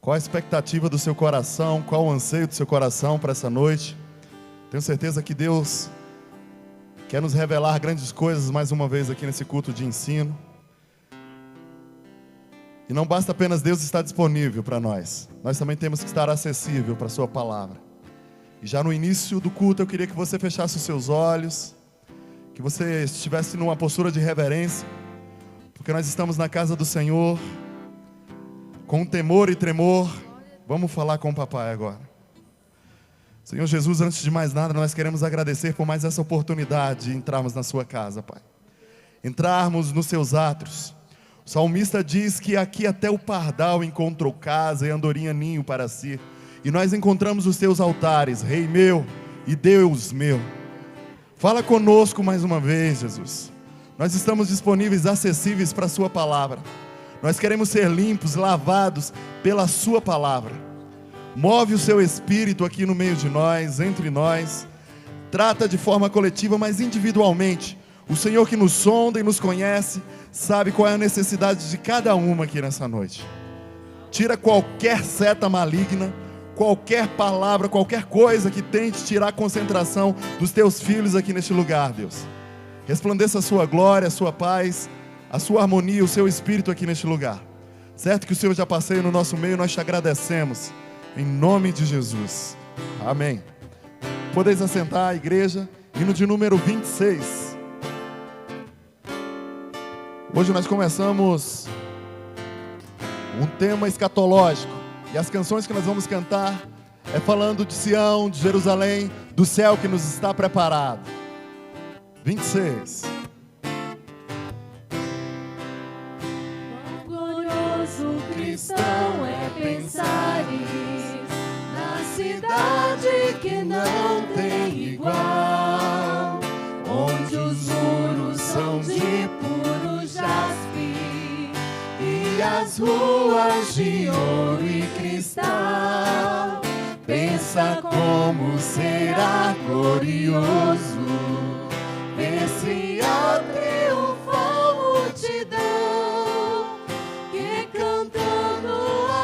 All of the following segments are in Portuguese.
Qual a expectativa do seu coração? Qual o anseio do seu coração para essa noite? Tenho certeza que Deus quer nos revelar grandes coisas mais uma vez aqui nesse culto de ensino. E não basta apenas Deus estar disponível para nós. Nós também temos que estar acessível para a sua palavra. E já no início do culto eu queria que você fechasse os seus olhos, que você estivesse numa postura de reverência, porque nós estamos na casa do Senhor, com temor e tremor. Vamos falar com o papai agora. Senhor Jesus, antes de mais nada, nós queremos agradecer por mais essa oportunidade de entrarmos na sua casa, Pai. Entrarmos nos seus átrios. O salmista diz que aqui até o pardal encontrou casa e andorinha ninho para si. E nós encontramos os teus altares, Rei meu e Deus meu. Fala conosco mais uma vez, Jesus. Nós estamos disponíveis, acessíveis para a sua palavra. Nós queremos ser limpos, lavados pela sua palavra. Move o seu espírito aqui no meio de nós, entre nós. Trata de forma coletiva, mas individualmente. O Senhor que nos sonda e nos conhece, sabe qual é a necessidade de cada uma aqui nessa noite. Tira qualquer seta maligna, qualquer palavra, qualquer coisa que tente tirar a concentração dos teus filhos aqui neste lugar, Deus. Resplandeça a sua glória, a sua paz, a sua harmonia, o seu espírito aqui neste lugar. Certo que o Senhor já passeia no nosso meio, nós te agradecemos. Em nome de Jesus. Amém. Podeis assentar, igreja. Hino de número 26. Hoje nós começamos um tema escatológico. E as canções que nós vamos cantar é falando de Sião, de Jerusalém, do céu que nos está preparado. 26. Quão glorioso cristão é pensares na cidade que não tem igual, onde os muros são de puro jaspe e as ruas de ouro e cristal. Pensa como será glorioso ver-se a triunfal multidão que cantando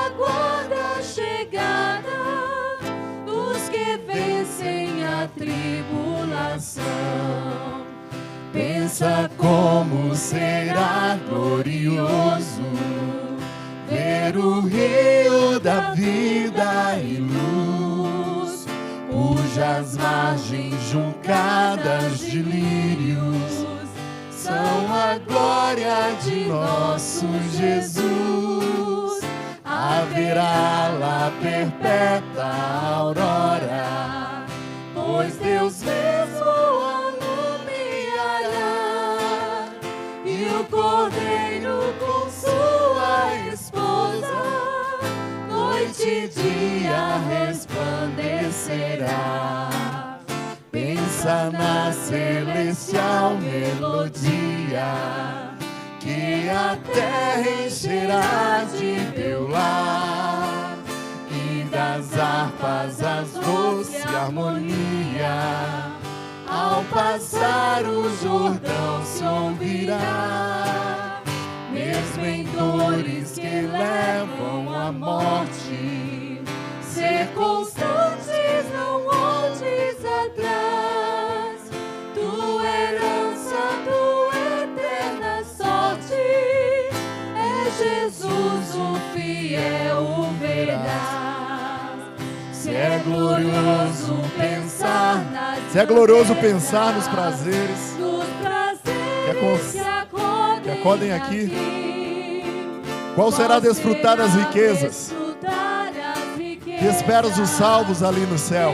aguarda a chegada dos que vencem a tribulação. Pensa como será glorioso ver o rio da vida e luz, cujas margens juncadas de lírios são a glória de nosso Jesus. Haverá lá perpétua aurora, pois Deus mesmo alumiará, e o Cordeiro com sua esposa noite e dia resplandecerá. Pensa na celestial melodia que a terra encherá de teu lar, e das harpas as doce harmonia ao passar o Jordão se ouvirá. Mesmo em dores que levam à morte, ser constantes, não olhes atrás. Tua herança, tua eterna sorte é Jesus, o fiel, o veraz. Se é glorioso pensar nos prazeres que acodem aqui, qual será desfrutar das riquezas que esperas os salvos ali no céu.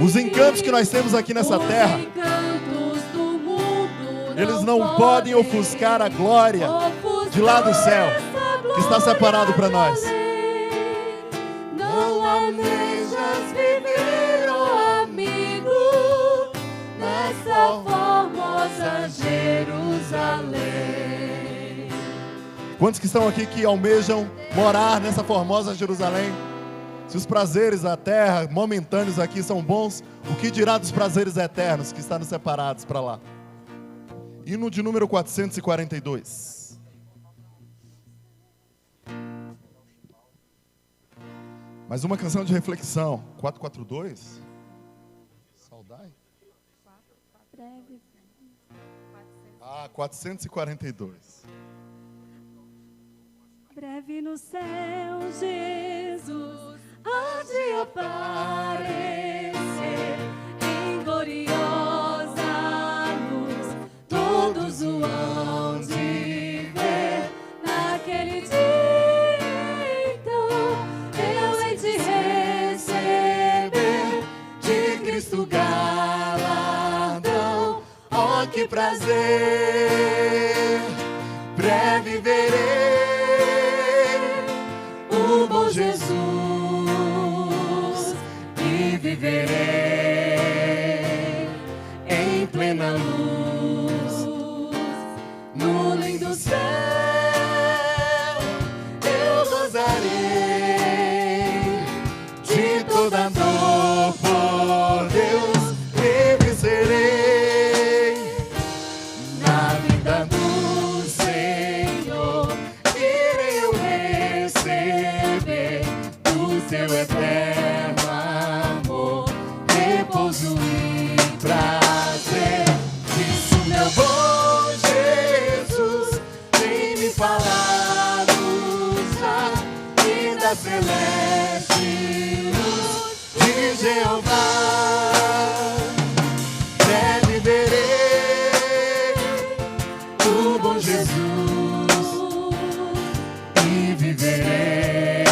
Os encantos que nós temos aqui nessa terra, eles não podem ofuscar a glória de lá do céu que está separado para nós. Não almejas viver, oh amigo, nessa formosa Jerusalém. Quantos que estão aqui que almejam morar nessa formosa Jerusalém? Se os prazeres da terra, momentâneos aqui, são bons, o que dirá dos prazeres eternos que estão separados para lá? Hino de número 442. Mais uma canção de reflexão. 442? Saudade? Breve. 442. Breve no céu, Jesus há de aparecer em gloriosa luz. Todos o hão de ver naquele dia. Então eu hei de receber de Cristo galardão. Oh, que prazer! Breve verei o bom Jesus e viverei em plena luz. No lindo céu eu gozarei de toda dor, por Deus livre serei. Na vida do Senhor irei eu receber do seu eterno amor repouso e prazer. Isso meu bom Jesus tem me falado já, e da celeste luz de Jeová. Breve verei o bom Jesus e viverei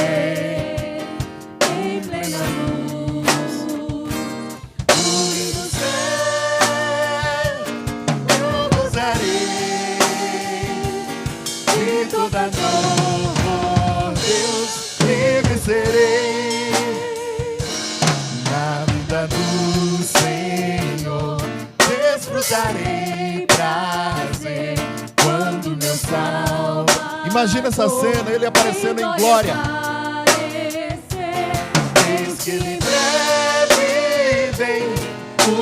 em plena luz. No lindo céu eu gozarei de toda dor, por Deus livre serei. Na vida do Senhor desfrutarei prazer quando meu Salvador. Imagina essa cena, ele aparecendo em glória. Eis que ele breve vem,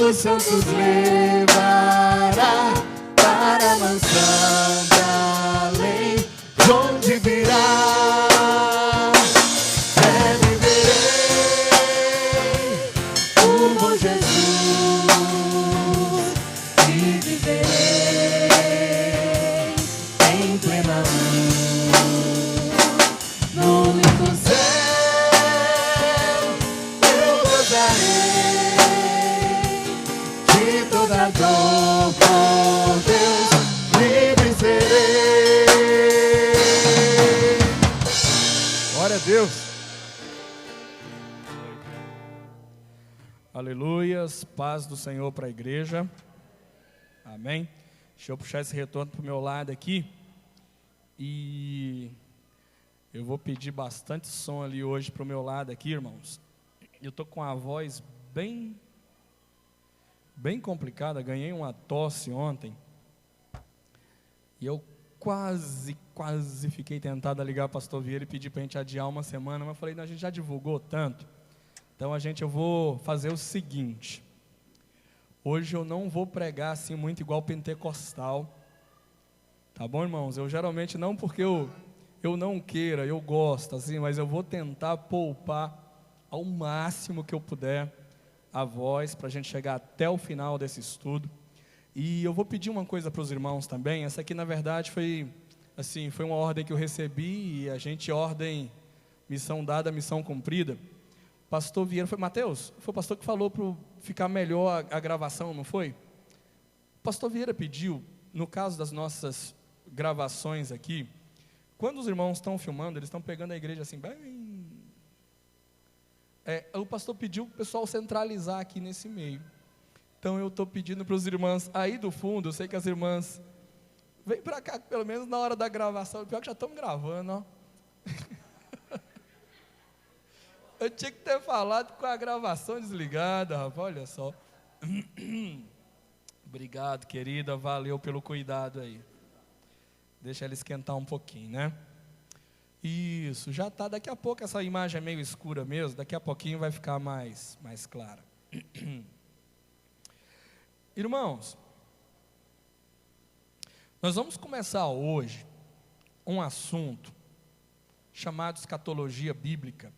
os santos levará para a mansão da lei, de onde virá. Breve verei o bom Jesus e viverei em plena luz. No lindo céu eu gozarei de toda dor, por Deus livre serei. Glória a Deus. Aleluias, paz do Senhor para a igreja, amém. Deixa eu puxar esse retorno para o meu lado aqui, e eu vou pedir bastante som ali hoje para o meu lado aqui, irmãos. Eu estou com a voz bem complicada, ganhei uma tosse ontem, e eu quase fiquei tentado a ligar para o pastor Vieira e pedir para a gente adiar uma semana, mas eu falei, não, a gente já divulgou tanto. Então eu vou fazer o seguinte, hoje eu não vou pregar assim muito igual pentecostal, tá bom, irmãos? Eu geralmente não, porque eu não queira, eu gosto assim, mas eu vou tentar poupar ao máximo que eu puder a voz, para a gente chegar até o final desse estudo. E eu vou pedir uma coisa para os irmãos também. Essa aqui na verdade foi uma ordem que eu recebi, e a gente ordem, missão dada, missão cumprida. Pastor Vieira, Mateus, foi o pastor que falou para ficar melhor a gravação, não foi? O pastor Vieira pediu, no caso das nossas gravações aqui, quando os irmãos estão filmando, eles estão pegando a igreja assim, bem... o pastor pediu para o pessoal centralizar aqui nesse meio. Então eu estou pedindo para os irmãos aí do fundo, eu sei que as irmãs, vem para cá, pelo menos na hora da gravação, pior que já estamos gravando, ó. Eu tinha que ter falado com a gravação desligada, rapaz, olha só. Obrigado, querida, valeu pelo cuidado aí. Deixa ela esquentar um pouquinho, né? Isso, já está, daqui a pouco essa imagem é meio escura mesmo, daqui a pouquinho vai ficar mais clara. Irmãos, nós vamos começar hoje um assunto chamado escatologia bíblica.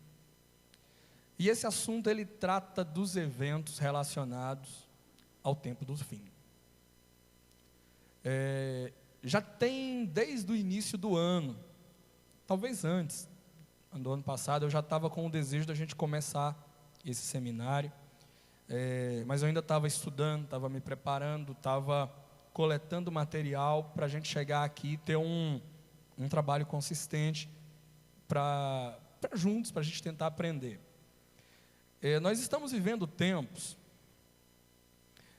E esse assunto ele trata dos eventos relacionados ao tempo do fim. Já tem desde o início do ano, talvez antes do ano passado, eu já estava com o desejo da gente começar esse seminário, mas eu ainda estava estudando, estava me preparando, estava coletando material para a gente chegar aqui e ter um trabalho consistente para juntos, para a gente tentar aprender. Nós estamos vivendo tempos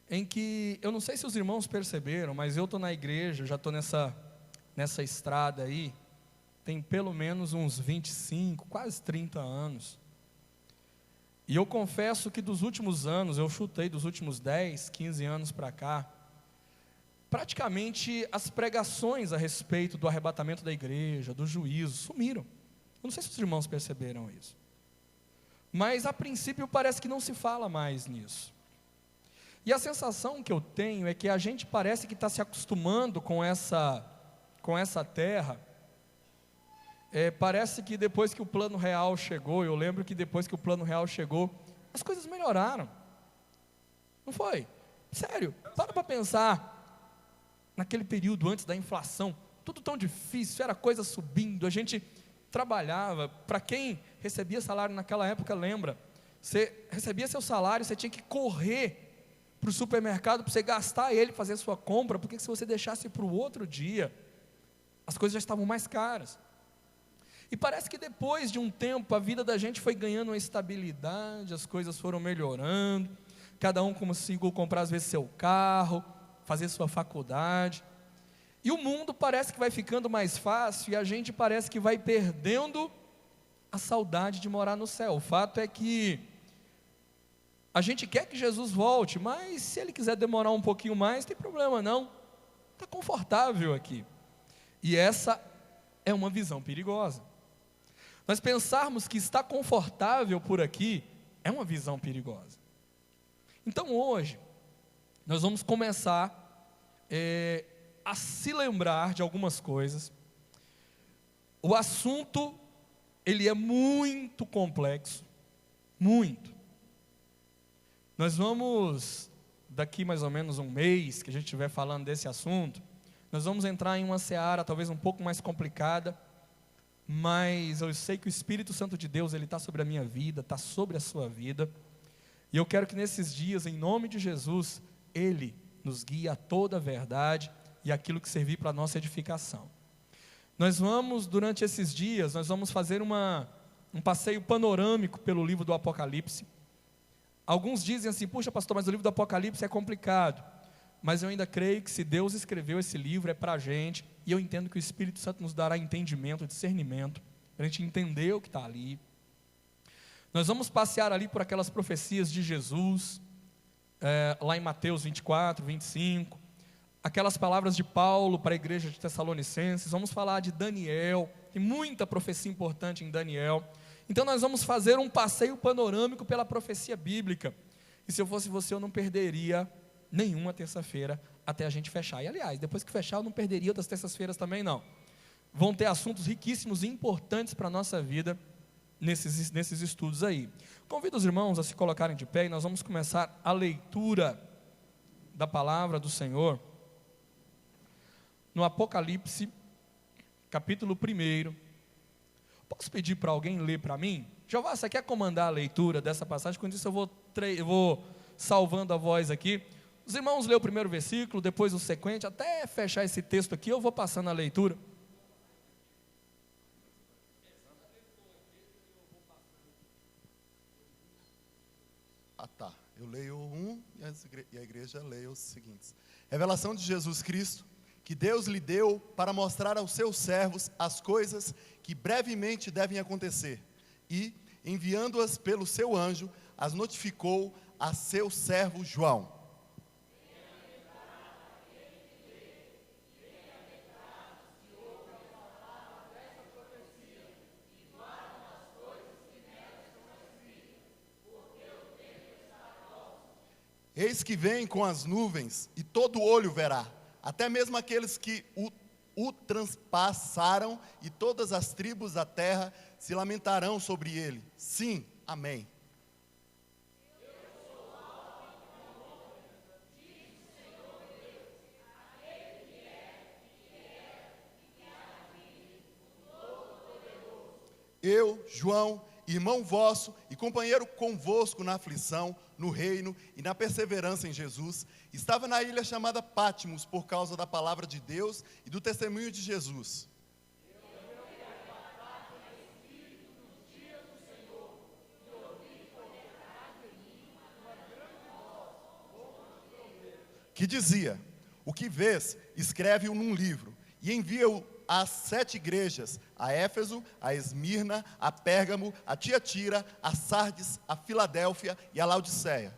em que, eu não sei se os irmãos perceberam, mas eu estou na igreja, já estou nessa estrada aí, tem pelo menos uns 25, quase 30 anos. E eu confesso que dos últimos anos, eu chutei dos últimos 10, 15 anos para cá, praticamente as pregações a respeito do arrebatamento da igreja, do juízo, sumiram. Eu não sei se os irmãos perceberam isso. Mas a princípio parece que não se fala mais nisso. E a sensação que eu tenho é que a gente parece que está se acostumando com essa terra. Parece que depois que o plano real chegou, eu lembro que depois que o plano real chegou, as coisas melhoraram. Não foi? Sério, para pensar naquele período antes da inflação, tudo tão difícil, era coisa subindo, a gente trabalhava. Para quem recebia salário naquela época, lembra, você recebia seu salário, você tinha que correr para o supermercado para você gastar ele, fazer a sua compra, porque se você deixasse para o outro dia, as coisas já estavam mais caras. E parece que depois de um tempo, a vida da gente foi ganhando uma estabilidade, as coisas foram melhorando, cada um conseguiu comprar às vezes seu carro, fazer sua faculdade, e o mundo parece que vai ficando mais fácil, e a gente parece que vai perdendo a saudade de morar no céu. O fato é que a gente quer que Jesus volte, mas se Ele quiser demorar um pouquinho mais, não tem problema não, está confortável aqui. E essa é uma visão perigosa. Nós pensarmos que está confortável por aqui, é uma visão perigosa. Então hoje, nós vamos começar a se lembrar de algumas coisas. O assunto, ele é muito complexo, muito. Nós vamos, daqui mais ou menos um mês, que a gente estiver falando desse assunto, nós vamos entrar em uma seara talvez um pouco mais complicada, mas eu sei que o Espírito Santo de Deus, ele está sobre a minha vida, está sobre a sua vida, e eu quero que nesses dias, em nome de Jesus, Ele nos guie a toda a verdade e aquilo que servir para a nossa edificação. Nós vamos, durante esses dias, nós vamos fazer um passeio panorâmico pelo livro do Apocalipse. Alguns dizem assim, puxa pastor, mas o livro do Apocalipse é complicado. Mas eu ainda creio que se Deus escreveu esse livro é para a gente, e eu entendo que o Espírito Santo nos dará entendimento, discernimento, para a gente entender o que está ali. Nós vamos passear ali por aquelas profecias de Jesus, lá em Mateus 24, 25, aquelas palavras de Paulo para a igreja de Tessalonicenses. Vamos falar de Daniel, tem muita profecia importante em Daniel. Então nós vamos fazer um passeio panorâmico pela profecia bíblica, e se eu fosse você, eu não perderia nenhuma terça-feira até a gente fechar. E aliás, depois que fechar, eu não perderia outras terças-feiras também não. Vão ter assuntos riquíssimos e importantes para a nossa vida nesses estudos aí. Convido os irmãos a se colocarem de pé, e nós vamos começar a leitura da palavra do Senhor no Apocalipse, capítulo 1. Posso pedir para alguém ler para mim? Jeová, você quer comandar a leitura dessa passagem? Quando isso eu vou salvando a voz aqui. Os irmãos lêem o primeiro versículo, depois o sequente, até fechar esse texto aqui, eu vou passando a leitura. Tá. Eu leio um e a igreja lê os seguintes. Revelação de Jesus Cristo, que Deus lhe deu para mostrar aos seus servos as coisas que brevemente devem acontecer, e, enviando-as pelo seu anjo, as notificou a seu servo João. Eis que vem com as nuvens, e todo olho verá, até mesmo aqueles que o transpassaram, e todas as tribos da terra se lamentarão sobre ele. Sim, amém. eu, João, irmão vosso e companheiro convosco na aflição, no reino e na perseverança em Jesus, estava na ilha chamada Patmos por causa da palavra de Deus e do testemunho de Jesus. Que dizia: o que vês, escreve-o num livro e envia-o às 7 igrejas, a Éfeso, a Esmirna, a Pérgamo, a Tiatira, a Sardes, a Filadélfia e a Laodiceia.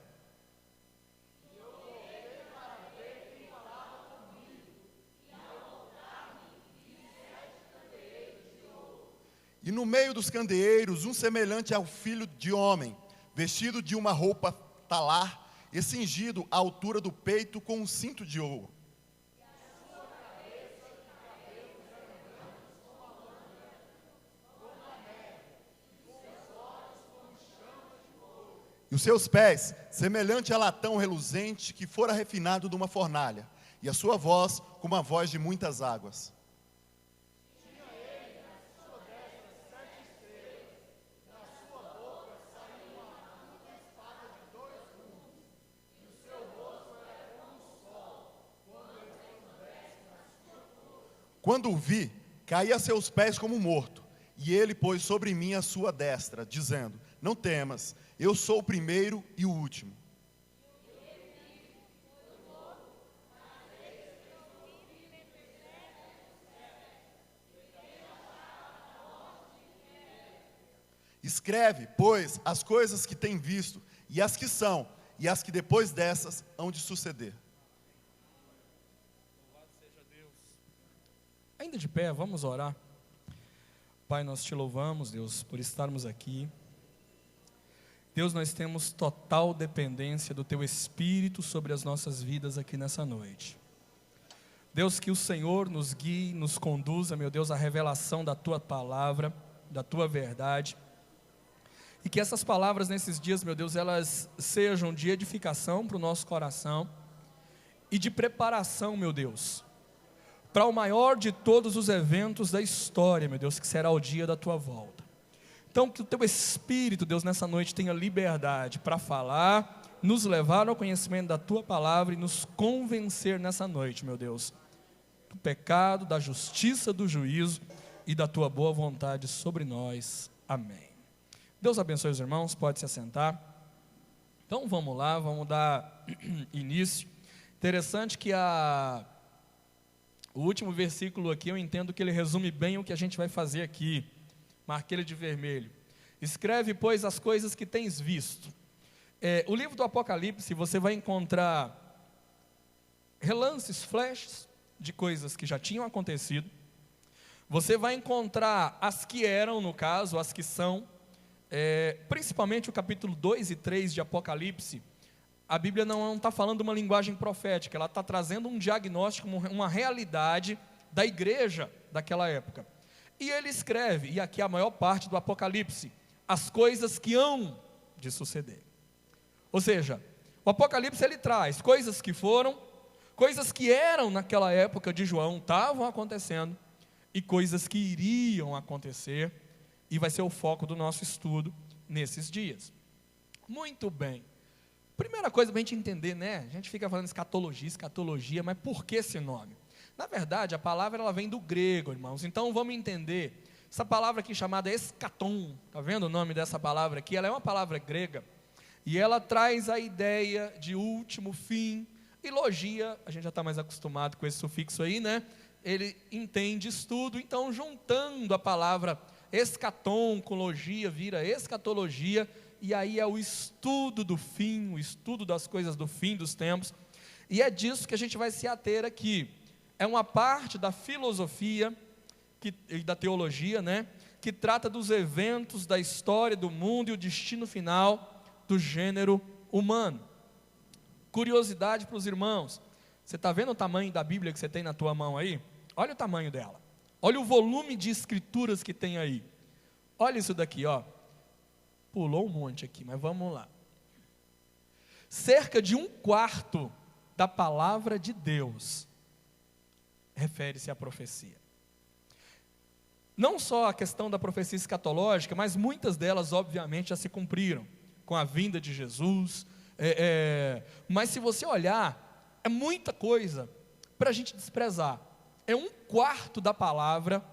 E no meio dos candeeiros, um semelhante ao filho de homem, vestido de uma roupa talar, e cingido à altura do peito com um cinto de ouro. E os seus pés, semelhante a latão reluzente que fora refinado de uma fornalha, e a sua voz como a voz de muitas águas. Quando o vi, caí a seus pés como morto, e ele pôs sobre mim a sua destra, dizendo: não temas, eu sou o primeiro e o último. Escreve, pois, as coisas que tem visto, e as que são, e as que depois dessas hão de suceder. Ainda de pé, vamos orar. Pai, nós te louvamos, Deus, por estarmos aqui. Deus, nós temos total dependência do Teu Espírito sobre as nossas vidas aqui nessa noite. Deus, que o Senhor nos guie, nos conduza, meu Deus, à revelação da Tua palavra, da Tua verdade. E que essas palavras nesses dias, meu Deus, elas sejam de edificação para o nosso coração e de preparação, meu Deus, para o maior de todos os eventos da história, meu Deus, que será o dia da Tua volta. Então, que o Teu Espírito, Deus, nessa noite tenha liberdade para falar, nos levar ao conhecimento da Tua palavra e nos convencer nessa noite, meu Deus, do pecado, da justiça, do juízo e da Tua boa vontade sobre nós. Amém. Deus abençoe os irmãos, pode se assentar. Então, vamos lá, vamos dar início. Interessante que o último versículo aqui, eu entendo que ele resume bem o que a gente vai fazer aqui. Marquei ele de vermelho. Escreve, pois, as coisas que tens visto. O livro do Apocalipse, você vai encontrar relances, flashes de coisas que já tinham acontecido. Você vai encontrar as que eram, no caso, as que são. Principalmente o capítulo 2 e 3 de Apocalipse. A Bíblia não está falando uma linguagem profética, ela está trazendo um diagnóstico, uma realidade da igreja daquela época. E ele escreve, e aqui a maior parte do Apocalipse, as coisas que hão de suceder. Ou seja, o Apocalipse ele traz coisas que foram, coisas que eram naquela época de João, estavam acontecendo, e coisas que iriam acontecer, e vai ser o foco do nosso estudo nesses dias. Muito bem. Primeira coisa para a gente entender, né? A gente fica falando escatologia, mas por que esse nome? Na verdade, a palavra ela vem do grego, irmãos. Então vamos entender. Essa palavra aqui chamada escatom, está vendo o nome dessa palavra aqui? Ela é uma palavra grega e ela traz a ideia de último, fim. E logia, a gente já está mais acostumado com esse sufixo aí, né? Ele entende estudo, então juntando a palavra escatom com logia, vira escatologia. E aí é o estudo do fim, o estudo das coisas do fim dos tempos. E é disso que a gente vai se ater aqui. É uma parte da filosofia e da teologia, né, que trata dos eventos da história do mundo e o destino final do gênero humano. Curiosidade para os irmãos. Você está vendo o tamanho da Bíblia que você tem na tua mão aí? Olha o tamanho dela. Olha o volume de escrituras que tem aí. Olha isso daqui, ó. Pulou um monte aqui, mas vamos lá. Cerca de 1/4 da palavra de Deus refere-se à profecia. não só a questão da profecia escatológica, mas muitas delas, obviamente, já se cumpriram com a vinda de Jesus. Mas se você olhar, é muita coisa para a gente desprezar. É 1/4 da palavra,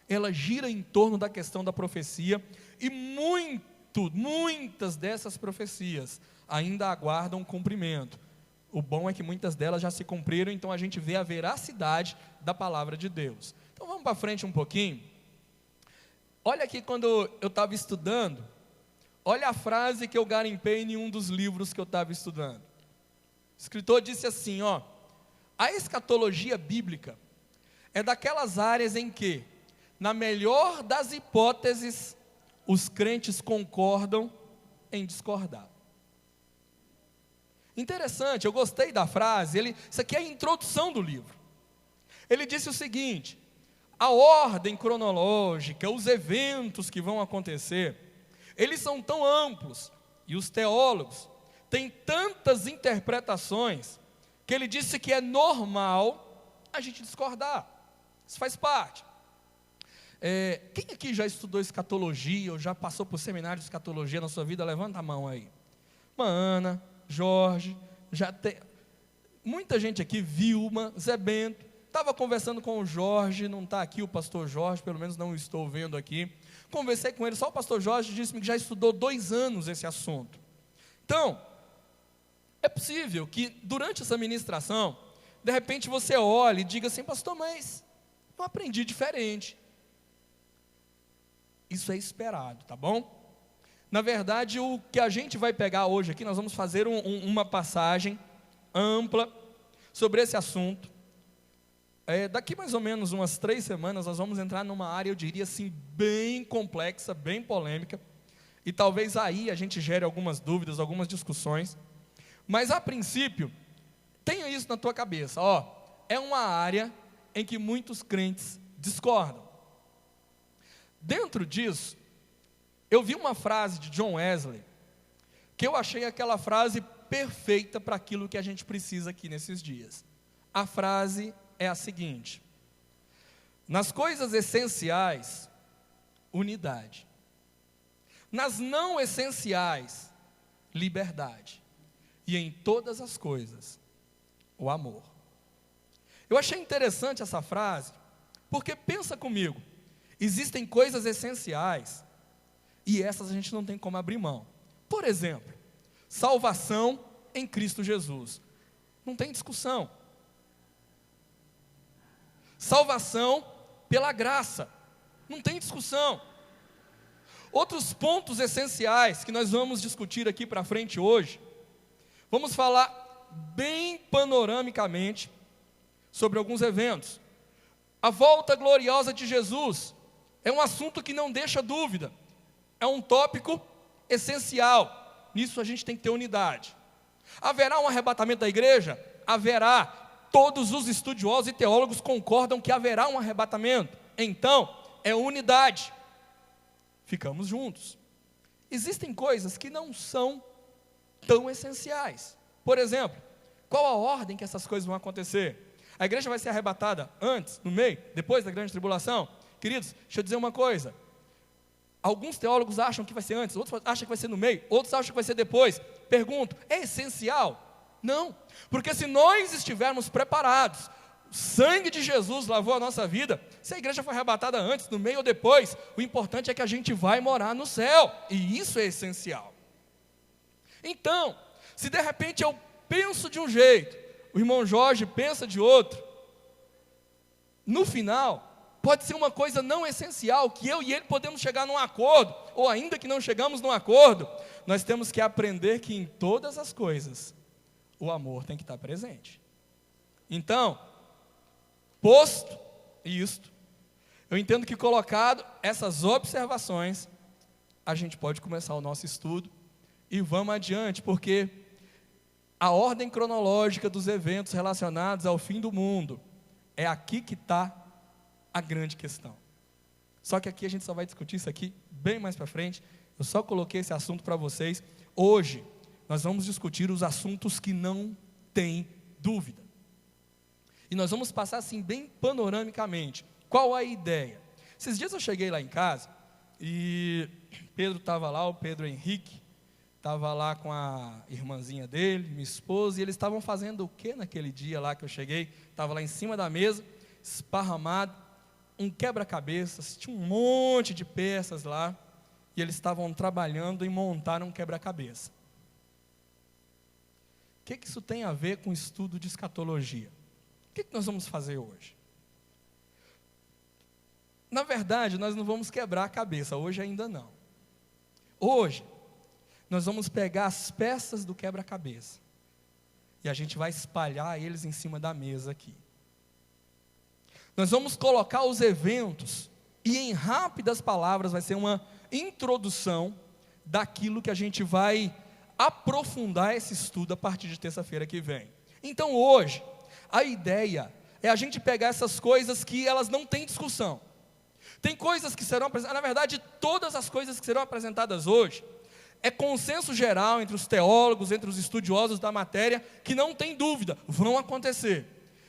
ela gira em torno da questão da profecia, e muitas dessas profecias ainda aguardam cumprimento. O bom é que muitas delas já se cumpriram, então a gente vê a veracidade da palavra de Deus. Então vamos para frente um pouquinho. Olha aqui, quando eu estava estudando, olha a frase que eu garimpei em um dos livros que eu estava estudando. O escritor disse assim, a escatologia bíblica é daquelas áreas em que, na melhor das hipóteses, os crentes concordam em discordar. Interessante, eu gostei da frase, isso aqui é a introdução do livro. Ele disse o seguinte: a ordem cronológica, os eventos que vão acontecer, eles são tão amplos, e os teólogos têm tantas interpretações, que ele disse que é normal a gente discordar. Isso faz parte. Quem aqui já estudou escatologia, ou já passou por seminário de escatologia na sua vida? Levanta a mão aí. Ana, Jorge, já tem muita gente aqui, Vilma, Zé Bento. Estava conversando com o Jorge, não está aqui o pastor Jorge, pelo menos não o estou vendo aqui. Conversei com ele, só o pastor Jorge disse-me que já estudou 2 anos esse assunto. Então, é possível que durante essa ministração, de repente você olhe e diga assim: pastor, mas eu aprendi diferente. Isso é esperado, tá bom? Na verdade, o que a gente vai pegar hoje aqui, nós vamos fazer uma passagem ampla sobre esse assunto. Daqui mais ou menos umas 3 semanas, nós vamos entrar numa área, eu diria assim, bem complexa, bem polêmica, e talvez aí a gente gere algumas dúvidas, algumas discussões, mas a princípio, tenha isso na tua cabeça, é uma área em que muitos crentes discordam. Dentro disso, eu vi uma frase de John Wesley, que eu achei aquela frase perfeita para aquilo que a gente precisa aqui nesses dias. A frase é a seguinte: nas coisas essenciais, unidade. Nas não essenciais, liberdade. E em todas as coisas, o amor. Eu achei interessante essa frase, porque pensa comigo, existem coisas essenciais, e essas a gente não tem como abrir mão. Por exemplo, salvação em Cristo Jesus. Não tem discussão. Salvação pela graça. Não tem discussão. Outros pontos essenciais que nós vamos discutir aqui para frente hoje, vamos falar bem panoramicamente sobre alguns eventos. A volta gloriosa de Jesus é um assunto que não deixa dúvida. É um tópico essencial. Nisso a gente tem que ter unidade. Haverá um arrebatamento da igreja? Haverá. Todos os estudiosos e teólogos concordam que haverá um arrebatamento. Então, é unidade. Ficamos juntos. Existem coisas que não são tão essenciais. Por exemplo, qual a ordem que essas coisas vão acontecer? A igreja vai ser arrebatada antes, no meio, depois da grande tribulação? Queridos, deixa eu dizer uma coisa. Alguns teólogos acham que vai ser antes, outros acham que vai ser no meio, outros acham que vai ser depois. Pergunto, é essencial? Não, porque se nós estivermos preparados, o sangue de Jesus lavou a nossa vida, se a igreja foi arrebatada antes, no meio ou depois, o importante é que a gente vai morar no céu, e isso é essencial. Então, se de repente eu penso de um jeito, o irmão Jorge pensa de outro, no final, pode ser uma coisa não essencial, que eu e ele podemos chegar num acordo, ou ainda que não chegamos num acordo, nós temos que aprender que em todas as coisas, o amor tem que estar presente. Então, posto isto, eu entendo que colocado essas observações, a gente pode começar o nosso estudo, e vamos adiante, porque a ordem cronológica dos eventos relacionados ao fim do mundo, é aqui que está a grande questão. Só que aqui a gente só vai discutir isso aqui bem mais para frente. Eu só coloquei esse assunto para vocês. Hoje nós vamos discutir os assuntos que não tem dúvida. E nós vamos passar assim bem panoramicamente. Qual a ideia? Esses dias eu cheguei lá em casa e Pedro estava lá, o Pedro Henrique, estava lá com a irmãzinha dele, minha esposa, e eles estavam fazendo o que naquele dia lá que eu cheguei? Estava lá em cima da mesa, esparramado, um quebra-cabeças, tinha um monte de peças lá, e eles estavam trabalhando em montar um quebra-cabeça. O que isso tem a ver com o estudo de escatologia? O que nós vamos fazer hoje? Na verdade, nós não vamos quebrar a cabeça, hoje ainda não. Hoje, nós vamos pegar as peças do quebra-cabeça e a gente vai espalhar eles em cima da mesa aqui. Nós vamos colocar os eventos e em rápidas palavras vai ser uma introdução daquilo que a gente vai aprofundar esse estudo a partir de terça-feira que vem. Então hoje, a ideia é a gente pegar essas coisas que elas não têm discussão. Tem coisas que serão apresentadas, na verdade todas as coisas que serão apresentadas hoje, é consenso geral entre os teólogos, entre os estudiosos da matéria, que não tem dúvida, vão acontecer.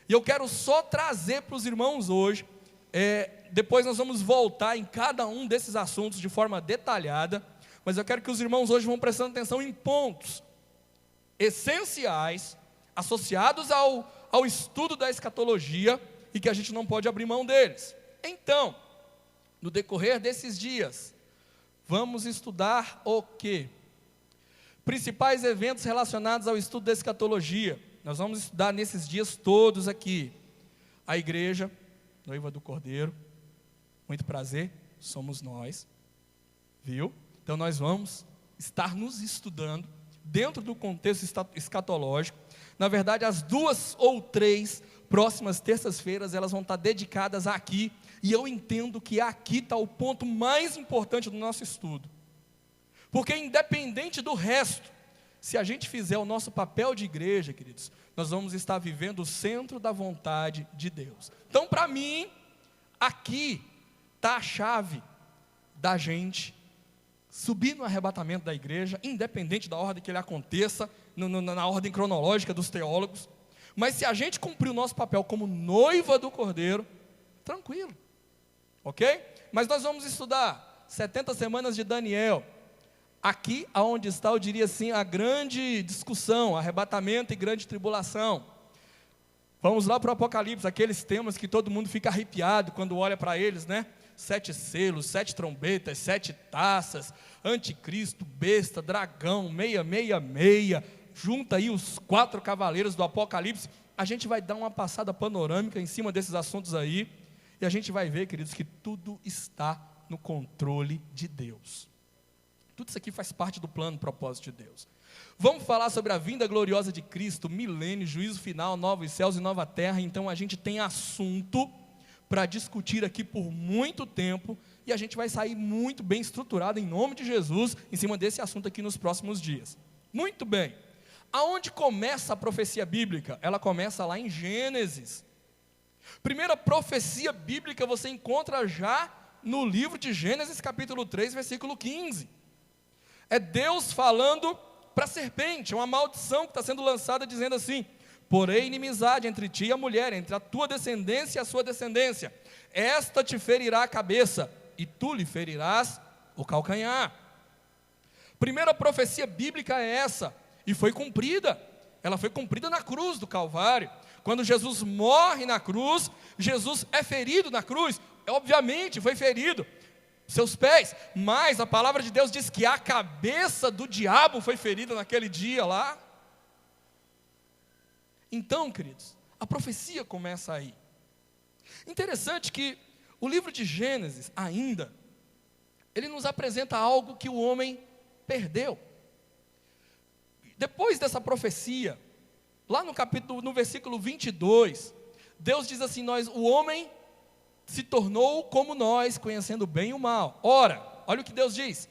E eu quero só trazer para os irmãos hoje, depois nós vamos voltar em cada um desses assuntos de forma detalhada, mas eu quero que os irmãos hoje vão prestando atenção em pontos essenciais, associados ao estudo da escatologia, e que a gente não pode abrir mão deles. Então, no decorrer desses dias, vamos estudar o quê? Principais eventos relacionados ao estudo da escatologia. Nós vamos estudar nesses dias todos aqui. A igreja, noiva do Cordeiro, muito prazer, somos nós, viu? Então nós vamos estar nos estudando dentro do contexto escatológico. Na verdade, as 2 ou 3 próximas terças-feiras, elas vão estar dedicadas aqui, e eu entendo que aqui está o ponto mais importante do nosso estudo, porque independente do resto, se a gente fizer o nosso papel de igreja, queridos, nós vamos estar vivendo o centro da vontade de Deus. Então, para mim, aqui está a chave da gente subir no arrebatamento da igreja, independente da ordem que ele aconteça, na ordem cronológica dos teólogos. Mas se a gente cumprir o nosso papel como noiva do Cordeiro, tranquilo, ok? Mas nós vamos estudar 70 semanas de Daniel. Aqui, aonde está, eu diria assim, a grande discussão, arrebatamento e grande tribulação. Vamos lá para o Apocalipse, aqueles temas que todo mundo fica arrepiado quando olha para eles, né? 7 selos, 7 trombetas, 7 taças, anticristo, besta, dragão, 666, junta aí os 4 cavaleiros do Apocalipse. A gente vai dar uma passada panorâmica em cima desses assuntos aí, e a gente vai ver, queridos, que tudo está no controle de Deus. Tudo isso aqui faz parte do plano, propósito de Deus. Vamos falar sobre a vinda gloriosa de Cristo, milênio, juízo final, novos céus e nova terra. Então a gente tem assunto para discutir aqui por muito tempo, e a gente vai sair muito bem estruturado em nome de Jesus, em cima desse assunto aqui nos próximos dias. Muito bem. Aonde começa a profecia bíblica? Ela começa lá em Gênesis. Primeira profecia bíblica você encontra já no livro de Gênesis, capítulo 3, versículo 15. É Deus falando para a serpente, uma maldição que está sendo lançada, dizendo assim: porém inimizade entre ti e a mulher, entre a tua descendência e a sua descendência, esta te ferirá a cabeça, e tu lhe ferirás o calcanhar. Primeira profecia bíblica é essa, e foi cumprida. Ela foi cumprida na cruz do Calvário. Quando Jesus morre na cruz, Jesus é ferido na cruz, obviamente foi ferido seus pés, mas a palavra de Deus diz que a cabeça do diabo foi ferida naquele dia lá. Então, queridos, a profecia começa aí. Interessante que o livro de Gênesis ainda, ele nos apresenta algo que o homem perdeu. Depois dessa profecia, lá no versículo 22, Deus diz assim: o homem se tornou como nós, conhecendo o bem e o mal. Ora, olha o que Deus diz: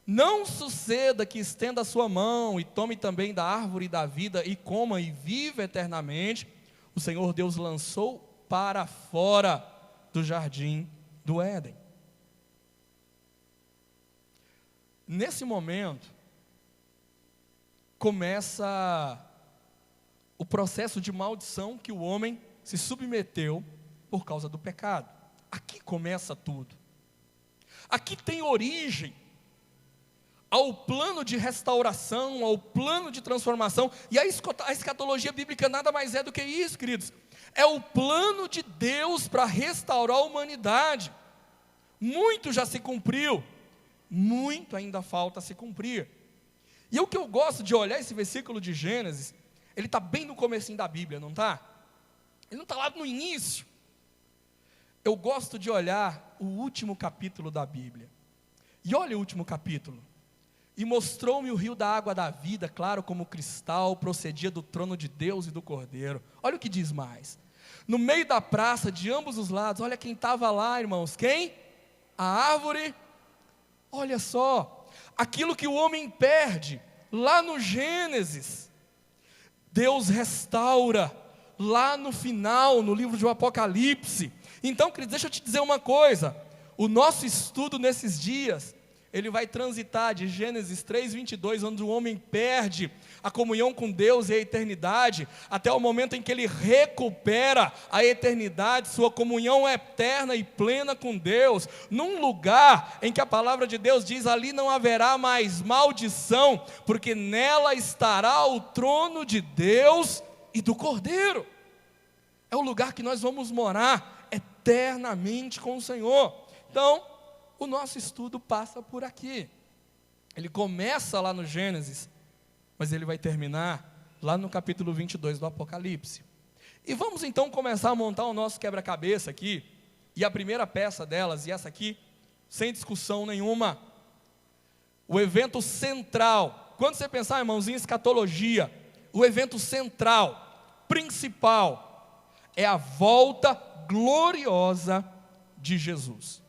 não suceda que estenda a sua mão e tome também da árvore da vida e coma e viva eternamente. O Senhor Deus lançou para fora do jardim do Éden. Nesse momento, começa o processo de maldição que o homem se submeteu por causa do pecado. aqui começa tudo. Aqui tem origem ao plano de restauração, ao plano de transformação. E a escatologia bíblica nada mais é do que isso, queridos. É o plano de Deus para restaurar a humanidade. Muito já se cumpriu, muito ainda falta se cumprir. E o que eu gosto de olhar esse versículo de Gênesis, ele está bem no comecinho da Bíblia, não está? Ele não está lá no início. Eu gosto de olhar o último capítulo da Bíblia. E olha o último capítulo. E mostrou-me o rio da água da vida, claro como cristal, procedia do trono de Deus e do Cordeiro. Olha o que diz mais. No meio da praça, de ambos os lados, olha quem estava lá, irmãos. Quem? A árvore. Olha só, aquilo que o homem perde, lá no Gênesis, Deus restaura, lá no final, no livro do Apocalipse. Então, queridos, deixa eu te dizer uma coisa. O nosso estudo nesses dias, ele vai transitar de Gênesis 3:22, onde o homem perde a comunhão com Deus e a eternidade, até o momento em que ele recupera a eternidade, sua comunhão eterna e plena com Deus, num lugar em que a palavra de Deus diz, ali não haverá mais maldição, porque nela estará o trono de Deus e do Cordeiro. É o lugar que nós vamos morar eternamente com o Senhor. Então, o nosso estudo passa por aqui. Ele começa lá no Gênesis, mas ele vai terminar lá no capítulo 22 do Apocalipse. E vamos então começar a montar o nosso quebra-cabeça aqui. E a primeira peça delas, e essa aqui, sem discussão nenhuma, o evento central. Quando você pensar, irmãos, em escatologia, o evento central, principal, é a volta gloriosa de Jesus.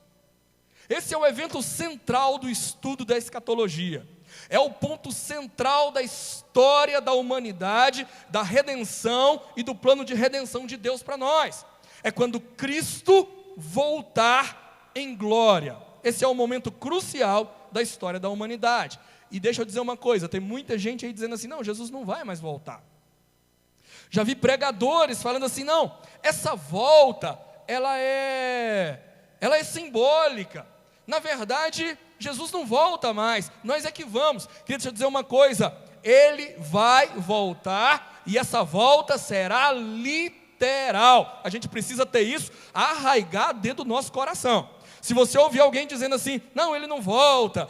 Esse é o evento central do estudo da escatologia. É o ponto central da história da humanidade, da redenção e do plano de redenção de Deus para nós. É quando Cristo voltar em glória. Esse é o momento crucial da história da humanidade. E deixa eu dizer uma coisa, tem muita gente aí dizendo assim, não, Jesus não vai mais voltar. Já vi pregadores falando assim, não, essa volta, ela é simbólica. Na verdade, Jesus não volta mais, nós é que vamos. Queria te dizer uma coisa, Ele vai voltar, e essa volta será literal. A gente precisa ter isso arraigado dentro do nosso coração. Se você ouvir alguém dizendo assim, não, ele não volta,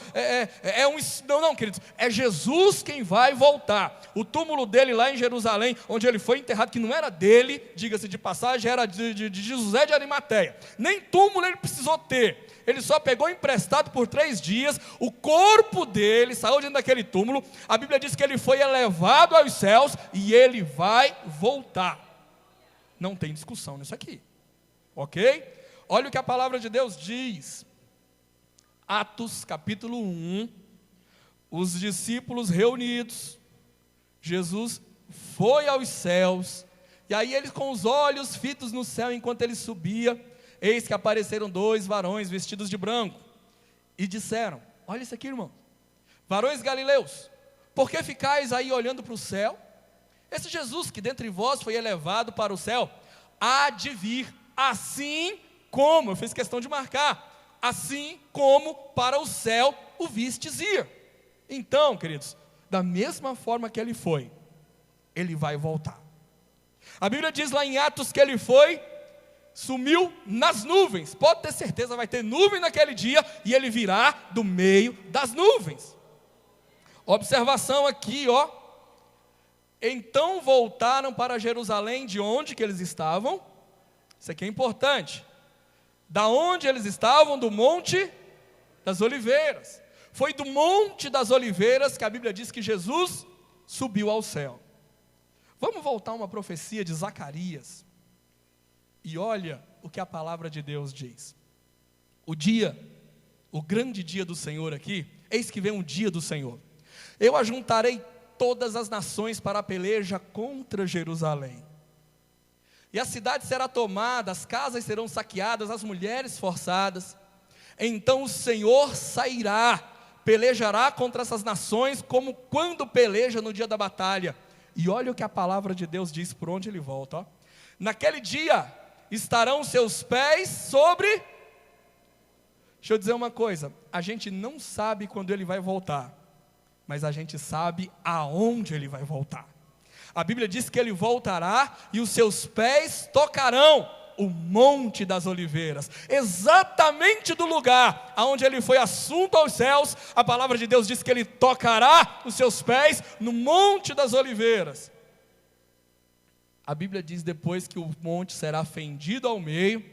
não, queridos, é Jesus quem vai voltar. O túmulo dele lá em Jerusalém, onde ele foi enterrado, que não era dele, diga-se de passagem, era de José de Arimateia. Nem túmulo ele precisou ter. Ele só pegou emprestado por 3 dias, o corpo dele saiu dentro daquele túmulo, a Bíblia diz que ele foi elevado aos céus, e ele vai voltar. Não tem discussão nisso aqui, ok? Olha o que a palavra de Deus diz, Atos capítulo 1, os discípulos reunidos, Jesus foi aos céus, e aí eles com os olhos fitos no céu, enquanto ele subia, eis que apareceram 2 varões vestidos de branco, e disseram, olha isso aqui, irmão, varões galileus, por que ficais aí olhando para o céu? Esse Jesus que dentre vós foi elevado para o céu, há de vir, assim como, eu fiz questão de marcar, assim como para o céu o vistes ir. Então, queridos, da mesma forma que ele foi, ele vai voltar. A Bíblia diz lá em Atos que ele foi, sumiu nas nuvens. Pode ter certeza, vai ter nuvem naquele dia, e ele virá do meio das nuvens. Observação aqui, ó. Então voltaram para Jerusalém, de onde que eles estavam? Isso aqui é importante. Da onde eles estavam? Do Monte das Oliveiras. Foi do Monte das Oliveiras que a Bíblia diz que Jesus subiu ao céu. Vamos voltar a uma profecia de Zacarias. E olha o que a palavra de Deus diz. O grande dia do Senhor aqui, eis que vem um dia do Senhor. Eu ajuntarei todas as nações para a peleja contra Jerusalém. E a cidade será tomada, as casas serão saqueadas, as mulheres forçadas. Então o Senhor sairá, pelejará contra essas nações, como quando peleja no dia da batalha. E olha o que a palavra de Deus diz por onde ele volta. Ó. Naquele dia estarão seus pés sobre Deixa eu dizer uma coisa, a gente não sabe quando ele vai voltar, mas a gente sabe aonde ele vai voltar. A Bíblia diz que ele voltará e os seus pés tocarão o Monte das Oliveiras, exatamente do lugar aonde ele foi assunto aos céus. A palavra de Deus diz que ele tocará os seus pés no Monte das Oliveiras. A Bíblia diz depois que o monte será fendido ao meio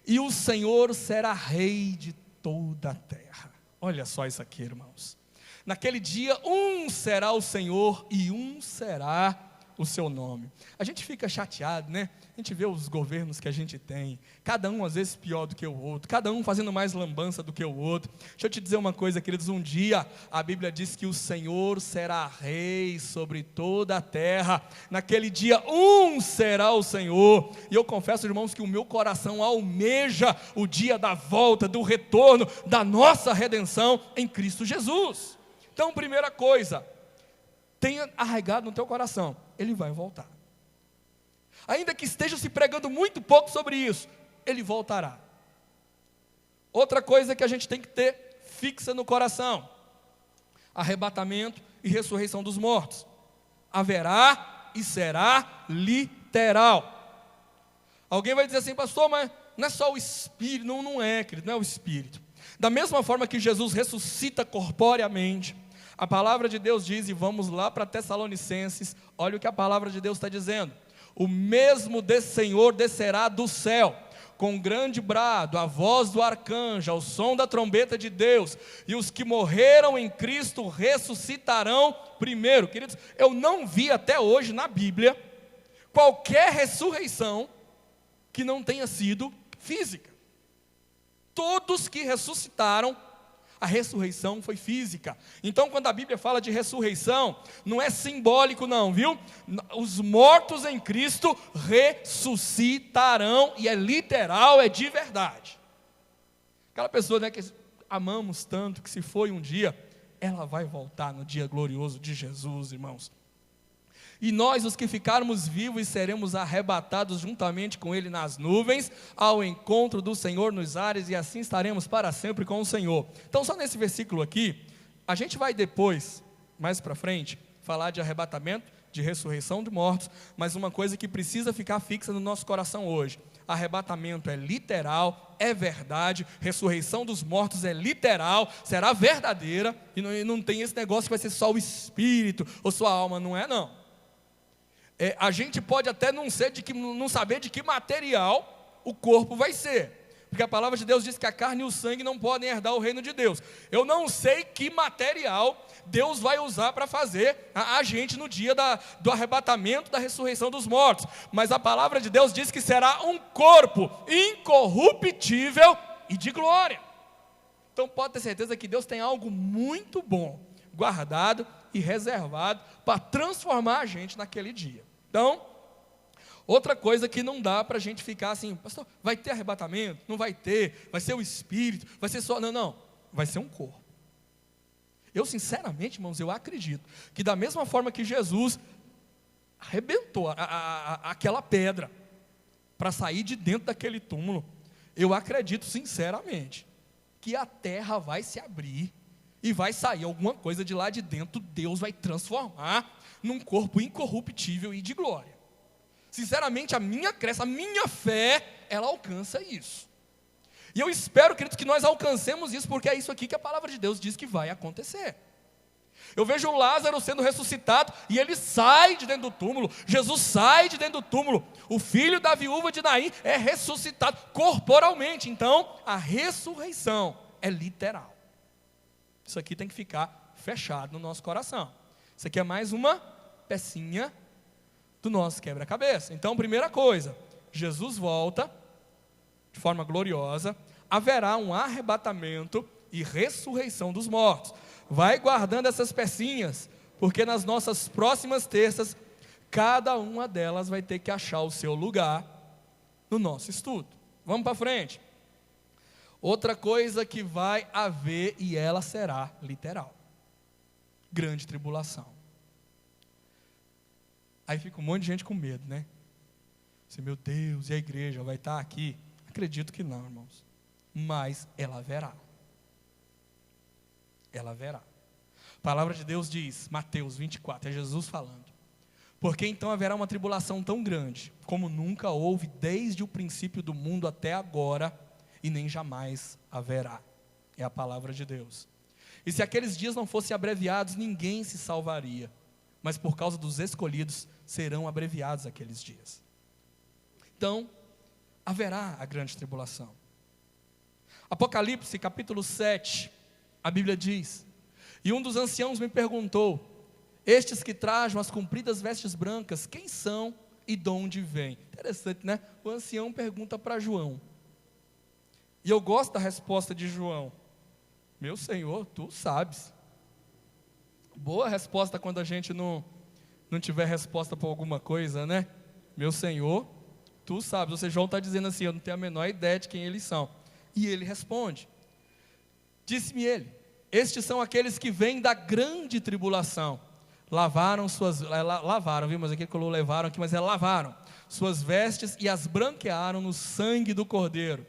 e o Senhor será rei de toda a terra. Olha só isso aqui, irmãos. Naquele dia, um será o Senhor e um será o seu nome. A gente fica chateado, né? A gente vê os governos que a gente tem, cada um às vezes pior do que o outro, cada um fazendo mais lambança do que o outro. Deixa eu te dizer uma coisa, queridos, um dia a Bíblia diz que o Senhor será rei sobre toda a terra. Naquele dia um será o Senhor, e eu confesso, irmãos, que o meu coração almeja o dia da volta, do retorno, da nossa redenção em Cristo Jesus. Então, primeira coisa, tenha arraigado no teu coração, ele vai voltar. Ainda que esteja se pregando muito pouco sobre isso, ele voltará. Outra coisa que a gente tem que ter fixa no coração: arrebatamento e ressurreição dos mortos. Haverá e será literal. Alguém vai dizer assim, pastor, mas não é só o Espírito. Não, não é, querido, não é o Espírito. Da mesma forma que Jesus ressuscita corporeamente, a palavra de Deus diz, e vamos lá para Tessalonicenses, olha o que a palavra de Deus está dizendo: o mesmo Senhor descerá do céu, com grande brado, a voz do arcanjo, ao som da trombeta de Deus, e os que morreram em Cristo ressuscitarão primeiro. Queridos, eu não vi até hoje na Bíblia qualquer ressurreição que não tenha sido física. Todos que ressuscitaram, a ressurreição foi física. Então, quando a Bíblia fala de ressurreição, não é simbólico não, viu? Os mortos em Cristo ressuscitarão, e é literal, é de verdade. Aquela pessoa, né, que amamos tanto, que se foi um dia, ela vai voltar no dia glorioso de Jesus, irmãos. E nós, os que ficarmos vivos, seremos arrebatados juntamente com Ele nas nuvens, ao encontro do Senhor nos ares, e assim estaremos para sempre com o Senhor. Então, só nesse versículo aqui, a gente vai depois, mais para frente, falar de arrebatamento, de ressurreição de mortos, mas uma coisa que precisa ficar fixa no nosso coração hoje: arrebatamento é literal, é verdade, ressurreição dos mortos é literal, será verdadeira, e não tem esse negócio que vai ser só o espírito, ou sua alma, não é não. A gente pode até não saber de que material o corpo vai ser, porque a palavra de Deus diz que a carne e o sangue não podem herdar o reino de Deus. Eu não sei que material Deus vai usar para fazer a gente no dia do arrebatamento, da ressurreição dos mortos, mas a palavra de Deus diz que será um corpo incorruptível e de glória. Então pode ter certeza que Deus tem algo muito bom guardado e reservado para transformar a gente naquele dia. Então, outra coisa que não dá para a gente ficar assim, pastor, vai ter arrebatamento? Não vai ter? Vai ser o Espírito? Vai ser só... Não, vai ser um corpo. Eu sinceramente, irmãos, eu acredito que da mesma forma que Jesus arrebentou aquela pedra para sair de dentro daquele túmulo, eu acredito sinceramente que a terra vai se abrir e vai sair alguma coisa de lá de dentro. Deus vai transformar num corpo incorruptível e de glória. Sinceramente, a minha fé, ela alcança isso. E eu espero, queridos, que nós alcancemos isso, porque é isso aqui que a palavra de Deus diz que vai acontecer. Eu vejo o Lázaro sendo ressuscitado, e ele sai de dentro do túmulo. Jesus sai de dentro do túmulo. O filho da viúva de Naim é ressuscitado corporalmente. Então, a ressurreição é literal. Isso aqui tem que ficar fechado no nosso coração. Isso aqui é mais uma pecinha do nosso quebra-cabeça. Então, primeira coisa, Jesus volta de forma gloriosa, haverá um arrebatamento e ressurreição dos mortos. Vai guardando essas pecinhas, porque nas nossas próximas terças, cada uma delas vai ter que achar o seu lugar no nosso estudo. Vamos para frente. Outra coisa que vai haver, e ela será literal: grande tribulação. Aí fica um monte de gente com medo, né? Assim, meu Deus, e a igreja vai estar aqui? Acredito que não, irmãos, mas ela haverá. ela haverá. A palavra de Deus diz, Mateus 24, é Jesus falando. Porque então haverá uma tribulação tão grande, como nunca houve desde o princípio do mundo até agora, e nem jamais haverá. É a palavra de Deus. E se aqueles dias não fossem abreviados, ninguém se salvaria. Mas por causa dos escolhidos, serão abreviados aqueles dias. Então, haverá a grande tribulação. Apocalipse capítulo 7, a Bíblia diz: e um dos anciãos me perguntou, estes que trajam as compridas vestes brancas, quem são e de onde vêm? Interessante, né? O ancião pergunta para João. E eu gosto da resposta de João. Meu Senhor, tu sabes. Boa resposta quando a gente não tiver resposta para alguma coisa, né? Meu Senhor, tu sabes. Ou seja, João está dizendo assim, eu não tenho a menor ideia de quem eles são. E ele responde. Disse-me ele, estes são aqueles que vêm da grande tribulação. Lavaram, viu? Mas aqui colocou levaram aqui, mas lavaram suas vestes e as branquearam no sangue do Cordeiro.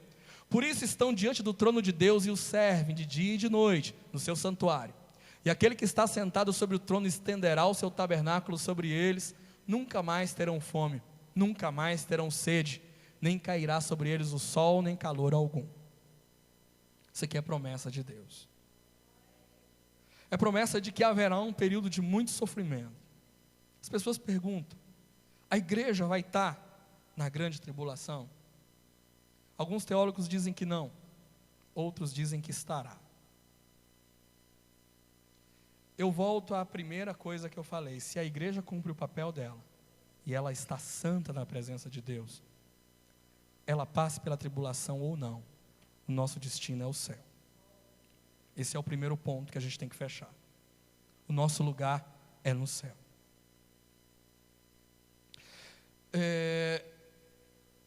Por isso estão diante do trono de Deus e o servem de dia e de noite no seu santuário. E aquele que está sentado sobre o trono estenderá o seu tabernáculo sobre eles. Nunca mais terão fome, nunca mais terão sede, nem cairá sobre eles o sol, nem calor algum. Isso aqui é promessa de Deus. É promessa de que haverá um período de muito sofrimento. As pessoas perguntam, a igreja vai estar na grande tribulação? Alguns teólogos dizem que não, outros dizem que estará. Eu volto à primeira coisa que eu falei, se a igreja cumpre o papel dela, e ela está santa na presença de Deus, ela passe pela tribulação ou não, o nosso destino é o céu. Esse é o primeiro ponto que a gente tem que fechar. O nosso lugar é no céu.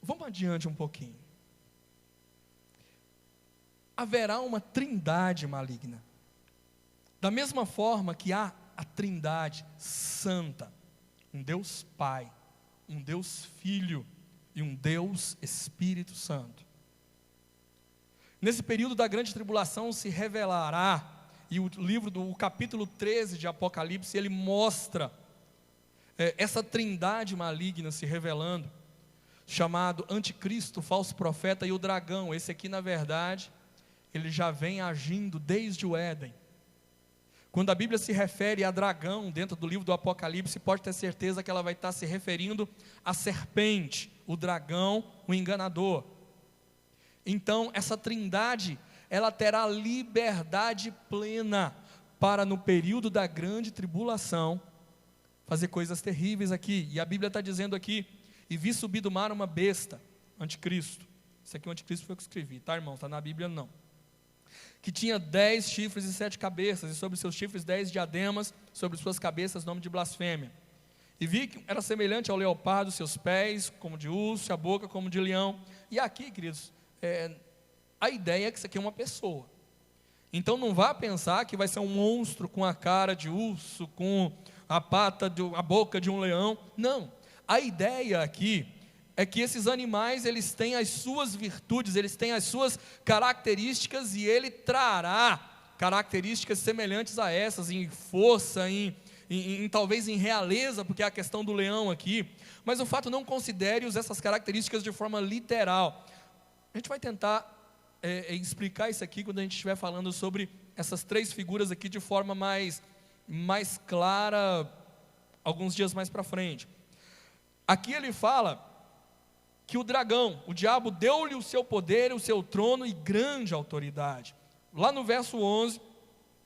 Vamos adiante um pouquinho. Haverá uma trindade maligna. Da mesma forma que há a trindade santa, um Deus Pai, um Deus Filho e um Deus Espírito Santo. Nesse período da grande tribulação se revelará, e o capítulo 13 de Apocalipse, ele mostra essa trindade maligna se revelando, chamado anticristo, falso profeta e o dragão. Esse aqui, na verdade, ele já vem agindo desde o Éden. Quando a Bíblia se refere a dragão, dentro do livro do Apocalipse, pode ter certeza que ela vai estar se referindo à serpente, o dragão, o enganador. Então, essa trindade, ela terá liberdade plena para, no período da grande tribulação, fazer coisas terríveis aqui. E a Bíblia está dizendo aqui, e vi subir do mar uma besta, anticristo. Isso aqui o anticristo foi o que eu escrevi, tá, irmão? Está na Bíblia, não. Que tinha 10 chifres e 7 cabeças, e sobre seus chifres 10 diademas, sobre suas cabeças nome de blasfêmia. E vi que era semelhante ao leopardo, seus pés como de urso, a boca como de leão. E aqui, queridos, a ideia é que isso aqui é uma pessoa. Então não vá pensar que vai ser um monstro com a cara de urso, com a boca de um leão. Não, a ideia aqui é que esses animais, eles têm as suas virtudes, eles têm as suas características, e ele trará características semelhantes a essas, em força, talvez em realeza, porque é a questão do leão aqui. Mas o fato, não considere essas características de forma literal. A gente vai tentar explicar isso aqui quando a gente estiver falando sobre essas 3 figuras aqui de forma mais clara, alguns dias mais para frente. Aqui ele fala que o dragão, o diabo, deu-lhe o seu poder, o seu trono e grande autoridade. Lá no verso 11,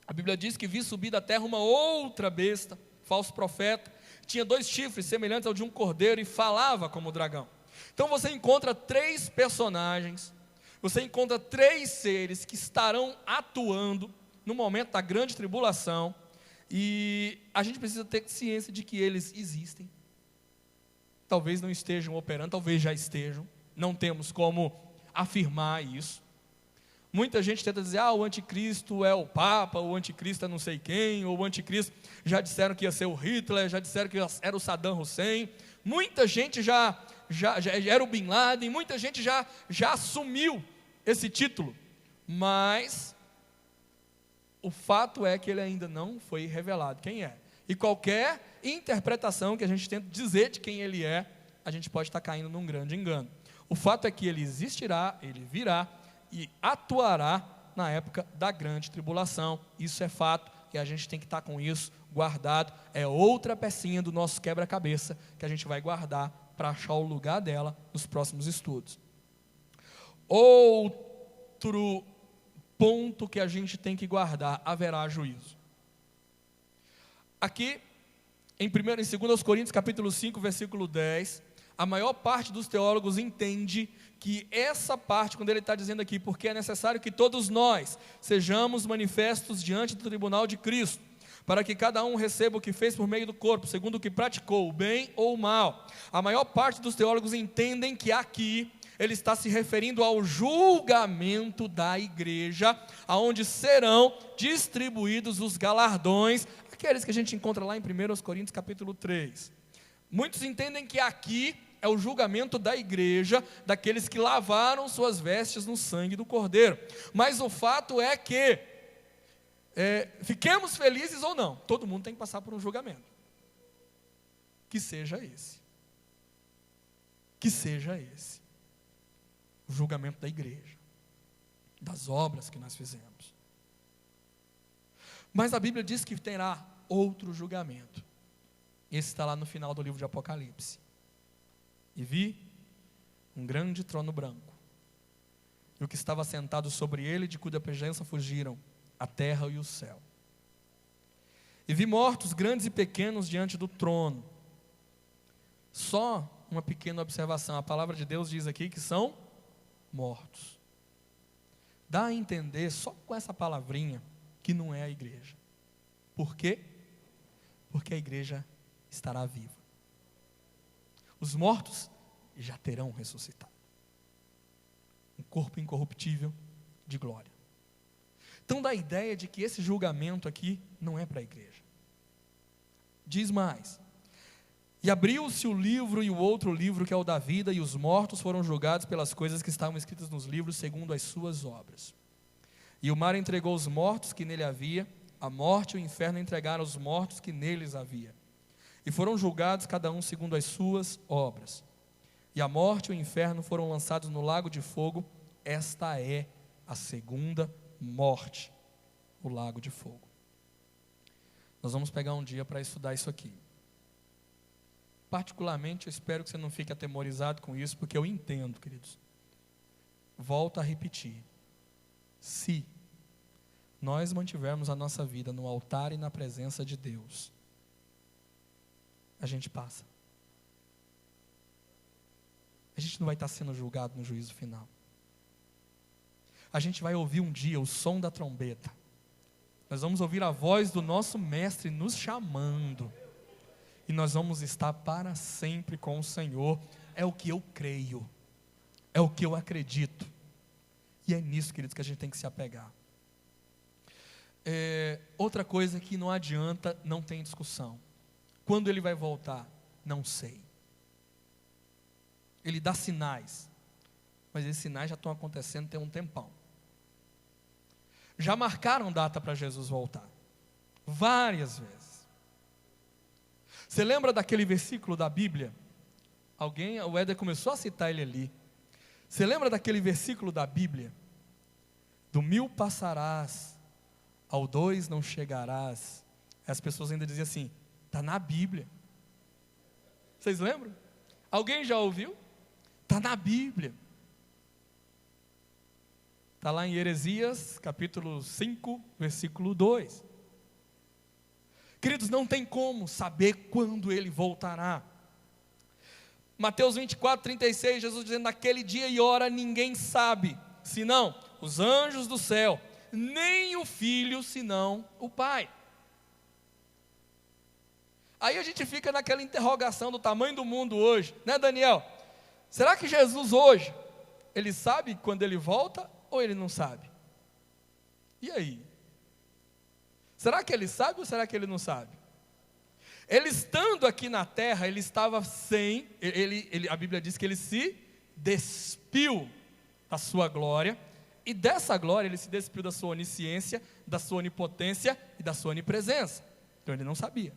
a Bíblia diz que vi subir da terra uma outra besta, falso profeta, tinha 2 chifres semelhantes ao de um cordeiro e falava como o dragão. Então você encontra 3 personagens, você encontra 3 seres que estarão atuando no momento da grande tribulação, e a gente precisa ter ciência de que eles existem. Talvez não estejam operando, talvez já estejam, não temos como afirmar isso. Muita gente tenta dizer, o anticristo é o Papa, o anticristo é não sei quem, ou o anticristo, já disseram que ia ser o Hitler, já disseram que era o Saddam Hussein. Muita gente já era o Bin Laden, muita gente já assumiu esse título, mas O fato é que ele ainda não foi revelado quem é. E qualquer interpretação que a gente tenta dizer de quem ele é, a gente pode estar caindo num grande engano. O fato é que ele existirá, ele virá e atuará na época da grande tribulação. Isso é fato e a gente tem que estar com isso guardado. É outra pecinha do nosso quebra-cabeça que a gente vai guardar para achar o lugar dela nos próximos estudos. Outro ponto que a gente tem que guardar: haverá juízo. Aqui, em 2 Coríntios capítulo 5, versículo 10, a maior parte dos teólogos entende que essa parte, quando ele está dizendo aqui, porque é necessário que todos nós sejamos manifestos diante do tribunal de Cristo, para que cada um receba o que fez por meio do corpo, segundo o que praticou, o bem ou o mal. A maior parte dos teólogos entendem que aqui ele está se referindo ao julgamento da igreja, aonde serão distribuídos os galardões, aqueles que a gente encontra lá em 1 Coríntios capítulo 3. Muitos entendem que aqui é o julgamento da igreja, daqueles que lavaram suas vestes no sangue do Cordeiro. Mas o fato é que, fiquemos felizes ou não, todo mundo tem que passar por um julgamento. Que seja esse. Que seja esse. O julgamento da igreja, das obras que nós fizemos. Mas a Bíblia diz que terá outro julgamento. Esse está lá no final do livro de Apocalipse. E vi um grande trono branco, e o que estava sentado sobre ele, de cuja presença fugiram a terra e o céu. E vi mortos, grandes e pequenos, diante do trono. Só uma pequena observação: a palavra de Deus diz aqui que são mortos. Dá a entender, só com essa palavrinha, que não é a igreja. Por quê? Porque a igreja estará viva. Os mortos já terão ressuscitado. Um corpo incorruptível de glória. Então dá a ideia de que esse julgamento aqui não é para a igreja. Diz mais: e abriu-se o livro e o outro livro, que é o da vida, e os mortos foram julgados pelas coisas que estavam escritas nos livros, segundo as suas obras. E o mar entregou os mortos que nele havia, a morte e o inferno entregaram os mortos que neles havia. E foram julgados cada um segundo as suas obras. E a morte e o inferno foram lançados no lago de fogo. Esta é a segunda morte, o lago de fogo. Nós vamos pegar um dia para estudar isso aqui. Particularmente, eu espero que você não fique atemorizado com isso, porque eu entendo, queridos. Volto a repetir: se nós mantivermos a nossa vida no altar e na presença de Deus, a gente passa. A gente não vai estar sendo julgado no juízo final. A gente vai ouvir um dia o som da trombeta. Nós vamos ouvir a voz do nosso mestre nos chamando. E nós vamos estar para sempre com o Senhor. É o que eu creio. É o que eu acredito. E é nisso, queridos, que a gente tem que se apegar. Outra coisa que não adianta, não tem discussão. Quando ele vai voltar? Não sei. Ele dá sinais, mas esses sinais já estão acontecendo tem um tempão. Já marcaram data para Jesus voltar, várias vezes. Você lembra daquele versículo da Bíblia? O Éder começou a citar ele ali. Você lembra daquele versículo da Bíblia? Do 1000 passarás, ao 2 não chegarás. As pessoas ainda diziam assim: está na Bíblia. Vocês lembram? Alguém já ouviu? Está na Bíblia. Está lá em Heresias, capítulo 5, versículo 2. Queridos, não tem como saber quando ele voltará. Mateus 24, 36, Jesus dizendo: naquele dia e hora ninguém sabe, senão os anjos do céu, nem o Filho, senão o Pai. Aí a gente fica naquela interrogação do tamanho do mundo hoje, né, Daniel? Será que Jesus hoje, ele sabe quando ele volta ou ele não sabe? E aí? Será que ele sabe ou será que ele não sabe? Ele estando aqui na terra, ele estava sem, a Bíblia diz que ele se despiu da sua glória, E dessa glória ele se despiu da sua onisciência, da sua onipotência e da sua onipresença. Então ele não sabia.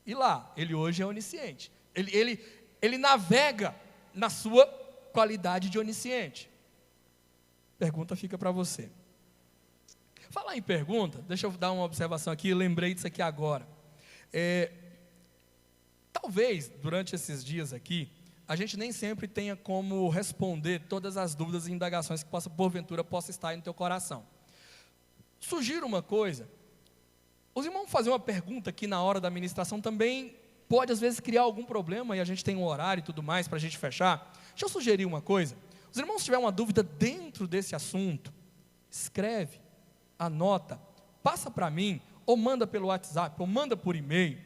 E lá, ele hoje é onisciente. Ele navega na sua qualidade de onisciente. Pergunta fica para você. Falar em pergunta, deixa eu dar uma observação aqui, eu lembrei disso aqui agora. Talvez, durante esses dias aqui, a gente nem sempre tenha como responder todas as dúvidas e indagações que porventura possa estar aí no teu coração. Sugiro uma coisa, os irmãos fazer uma pergunta aqui na hora da ministração também pode às vezes criar algum problema, e a gente tem um horário e tudo mais para a gente fechar. Deixa eu sugerir uma coisa, os irmãos se tiver uma dúvida dentro desse assunto, escreve, anota, passa para mim, ou manda pelo WhatsApp, ou manda por e-mail,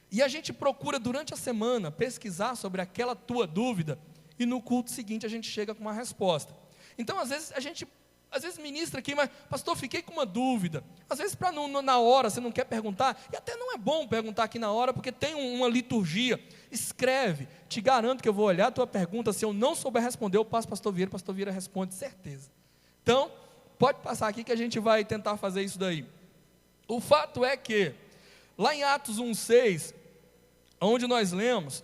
e a gente procura durante a semana pesquisar sobre aquela tua dúvida, e no culto seguinte a gente chega com uma resposta. Então às vezes a gente ministra aqui, mas pastor, fiquei com uma dúvida, às vezes na hora você não quer perguntar, e até não é bom perguntar aqui na hora, porque tem uma liturgia. Escreve, te garanto que eu vou olhar a tua pergunta, se eu não souber responder, eu passo para o pastor Vieira responde, certeza. Então, pode passar aqui que a gente vai tentar fazer isso daí. O fato é que, lá em Atos 1,6, onde nós lemos,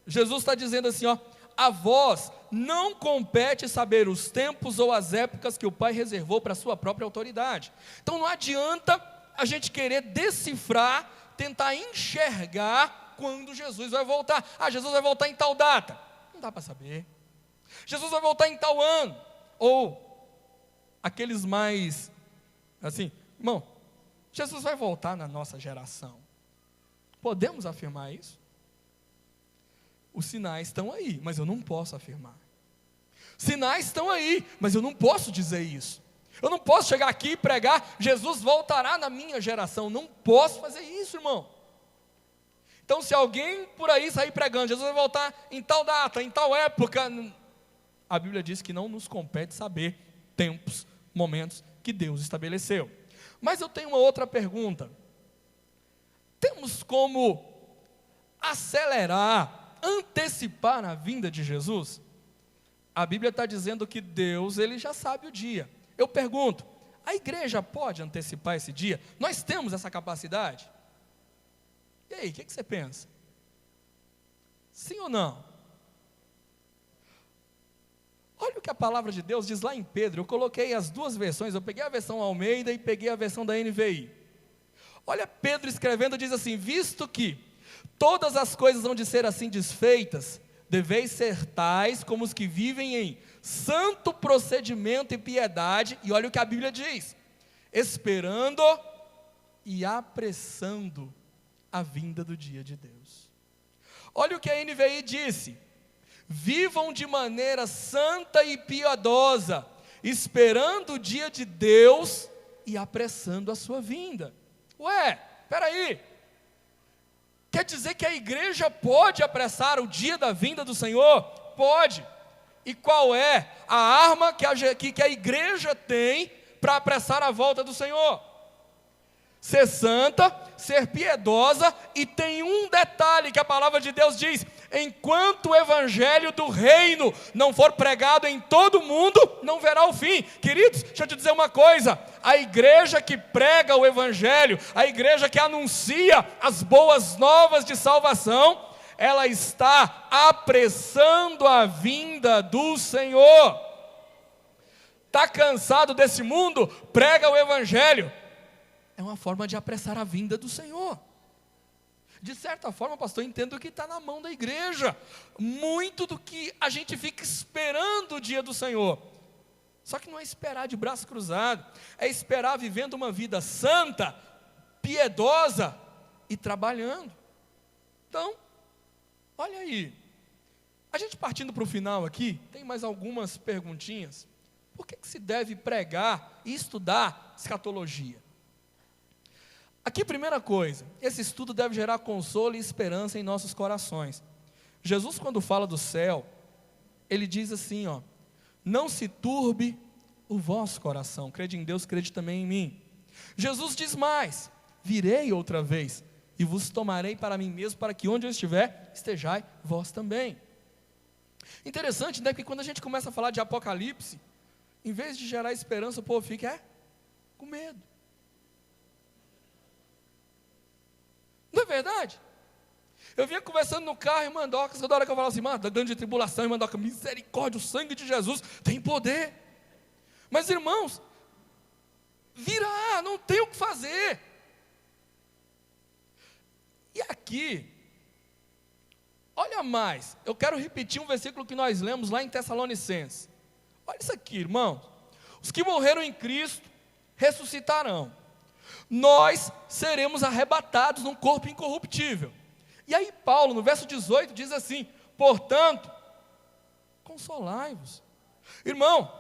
Jesus está dizendo assim, ó, a vós não compete saber os tempos ou as épocas que o Pai reservou para a sua própria autoridade. Então não adianta a gente querer decifrar, tentar enxergar quando Jesus vai voltar. Jesus vai voltar em tal data. Não dá para saber. Jesus vai voltar em tal ano. Ou aqueles mais, assim, irmão, Jesus vai voltar na nossa geração. Podemos afirmar isso? Os sinais estão aí, mas eu não posso afirmar. Sinais estão aí, mas eu não posso dizer isso. Eu não posso chegar aqui e pregar, Jesus voltará na minha geração. Não posso fazer isso, irmão. Então, se alguém por aí sair pregando, Jesus vai voltar em tal data, em tal época, a Bíblia diz que não nos compete saber tempos, momentos que Deus estabeleceu. Mas eu tenho uma outra pergunta. Temos como acelerar, antecipar a vinda de Jesus? A Bíblia está dizendo que Deus, Ele já sabe o dia. Eu pergunto, a igreja pode antecipar esse dia? Nós temos essa capacidade? E aí, o que você pensa? Sim ou não? Olha o que a palavra de Deus diz lá em Pedro. Eu coloquei as duas versões, eu peguei a versão Almeida e peguei a versão da NVI. Olha Pedro escrevendo, diz assim, visto que todas as coisas hão de ser assim desfeitas, deveis ser tais como os que vivem em santo procedimento e piedade, e olha o que a Bíblia diz, esperando e apressando a vinda do dia de Deus. Olha o que a NVI disse, vivam de maneira santa e piedosa, esperando o dia de Deus e apressando a sua vinda. Ué, peraí, quer dizer que a igreja pode apressar o dia da vinda do Senhor? Pode. E qual é a arma que a igreja tem para apressar a volta do Senhor? Ser santa, ser piedosa, e tem um detalhe que a palavra de Deus diz, enquanto o evangelho do reino não for pregado em todo o mundo, não verá o fim. Queridos, deixa eu te dizer uma coisa, a igreja que prega o evangelho, a igreja que anuncia as boas novas de salvação, ela está apressando a vinda do Senhor. Está cansado desse mundo? Prega o evangelho. É uma forma de apressar a vinda do Senhor. De certa forma, pastor, eu entendo que está na mão da igreja. Muito do que a gente fica esperando o dia do Senhor. Só que não é esperar de braço cruzado. É esperar vivendo uma vida santa, piedosa e trabalhando. Então, olha aí. A gente partindo para o final aqui, tem mais algumas perguntinhas. Por que se deve pregar e estudar escatologia? Aqui, primeira coisa, esse estudo deve gerar consolo e esperança em nossos corações. Jesus, quando fala do céu, ele diz assim, ó, não se turbe o vosso coração, crede em Deus, crede também em mim. Jesus diz mais, virei outra vez, e vos tomarei para mim mesmo, para que onde eu estiver, estejai vós também. Interessante, né, que quando a gente começa a falar de Apocalipse, em vez de gerar esperança, o povo fica com medo. Não é verdade? Eu vinha conversando no carro, irmã Doca, toda hora que eu falava assim, irmã, da grande tribulação, irmã Doca, misericórdia, o sangue de Jesus tem poder. Mas irmãos, virá, não tem o que fazer. E aqui, olha mais, eu quero repetir um versículo que nós lemos lá em Tessalonicenses. Olha isso aqui, irmão. Os que morreram em Cristo ressuscitarão. Nós seremos arrebatados num corpo incorruptível. E aí Paulo, no verso 18, diz assim: portanto, consolai-vos. Irmão,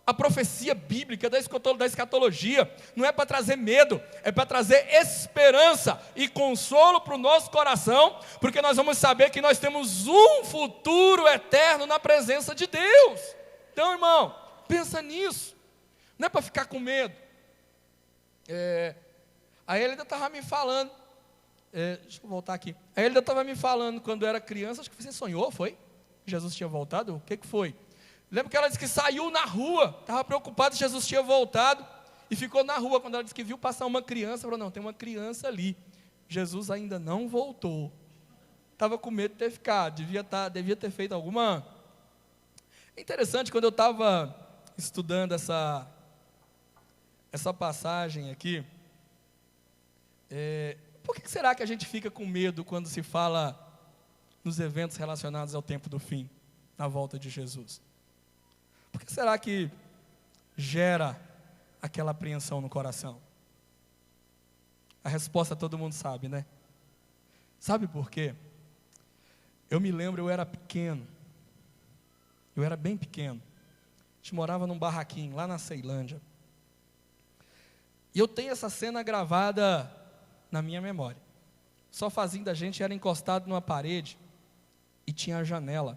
a profecia bíblica da escatologia não é para trazer medo, é para trazer esperança e consolo para o nosso coração, porque nós vamos saber que nós temos um futuro eterno na presença de Deus. Então, irmão, pensa nisso, não é para ficar com medo. A Elida estava me falando, deixa eu voltar aqui, a Elida estava me falando quando eu era criança, acho que você sonhou, foi? Jesus tinha voltado? O que foi? Lembro que ela disse que saiu na rua, estava preocupada se Jesus tinha voltado, e ficou na rua, quando ela disse que viu passar uma criança, falou, não, tem uma criança ali, Jesus ainda não voltou, estava com medo de ter ficado, devia ter feito alguma... É interessante, quando eu estava estudando essa passagem aqui, por que será que a gente fica com medo quando se fala nos eventos relacionados ao tempo do fim, na volta de Jesus? Por que será que gera aquela apreensão no coração? A resposta todo mundo sabe, né? Sabe por quê? Eu me lembro, eu era pequeno, eu era bem pequeno, a gente morava num barraquinho lá na Ceilândia, e eu tenho essa cena gravada na minha memória. O sofazinho da gente era encostado numa parede e tinha a janela.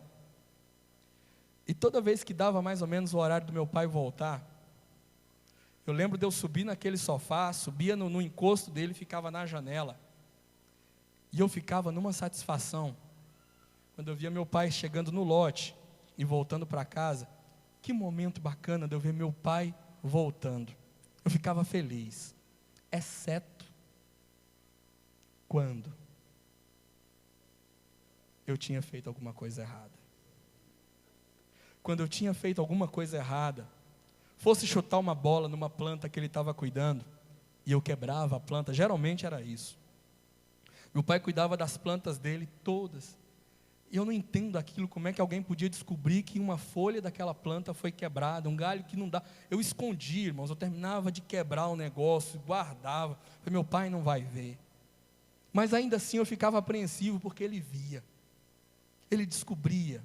E toda vez que dava mais ou menos o horário do meu pai voltar, eu lembro de eu subir naquele sofá, subia no encosto dele, ficava na janela. E eu ficava numa satisfação, quando eu via meu pai chegando no lote e voltando para casa. Que momento bacana de eu ver meu pai voltando. Eu ficava feliz, exceto quando eu tinha feito alguma coisa errada. Quando eu tinha feito alguma coisa errada, fosse chutar uma bola numa planta que ele estava cuidando, e eu quebrava a planta, geralmente era isso. Meu pai cuidava das plantas dele todas, e eu não entendo aquilo, como é que alguém podia descobrir que uma folha daquela planta foi quebrada, um galho que não dá. Eu escondia, irmãos, eu terminava de quebrar o negócio, guardava, falei, meu pai não vai ver. Mas ainda assim eu ficava apreensivo, porque ele via, ele descobria.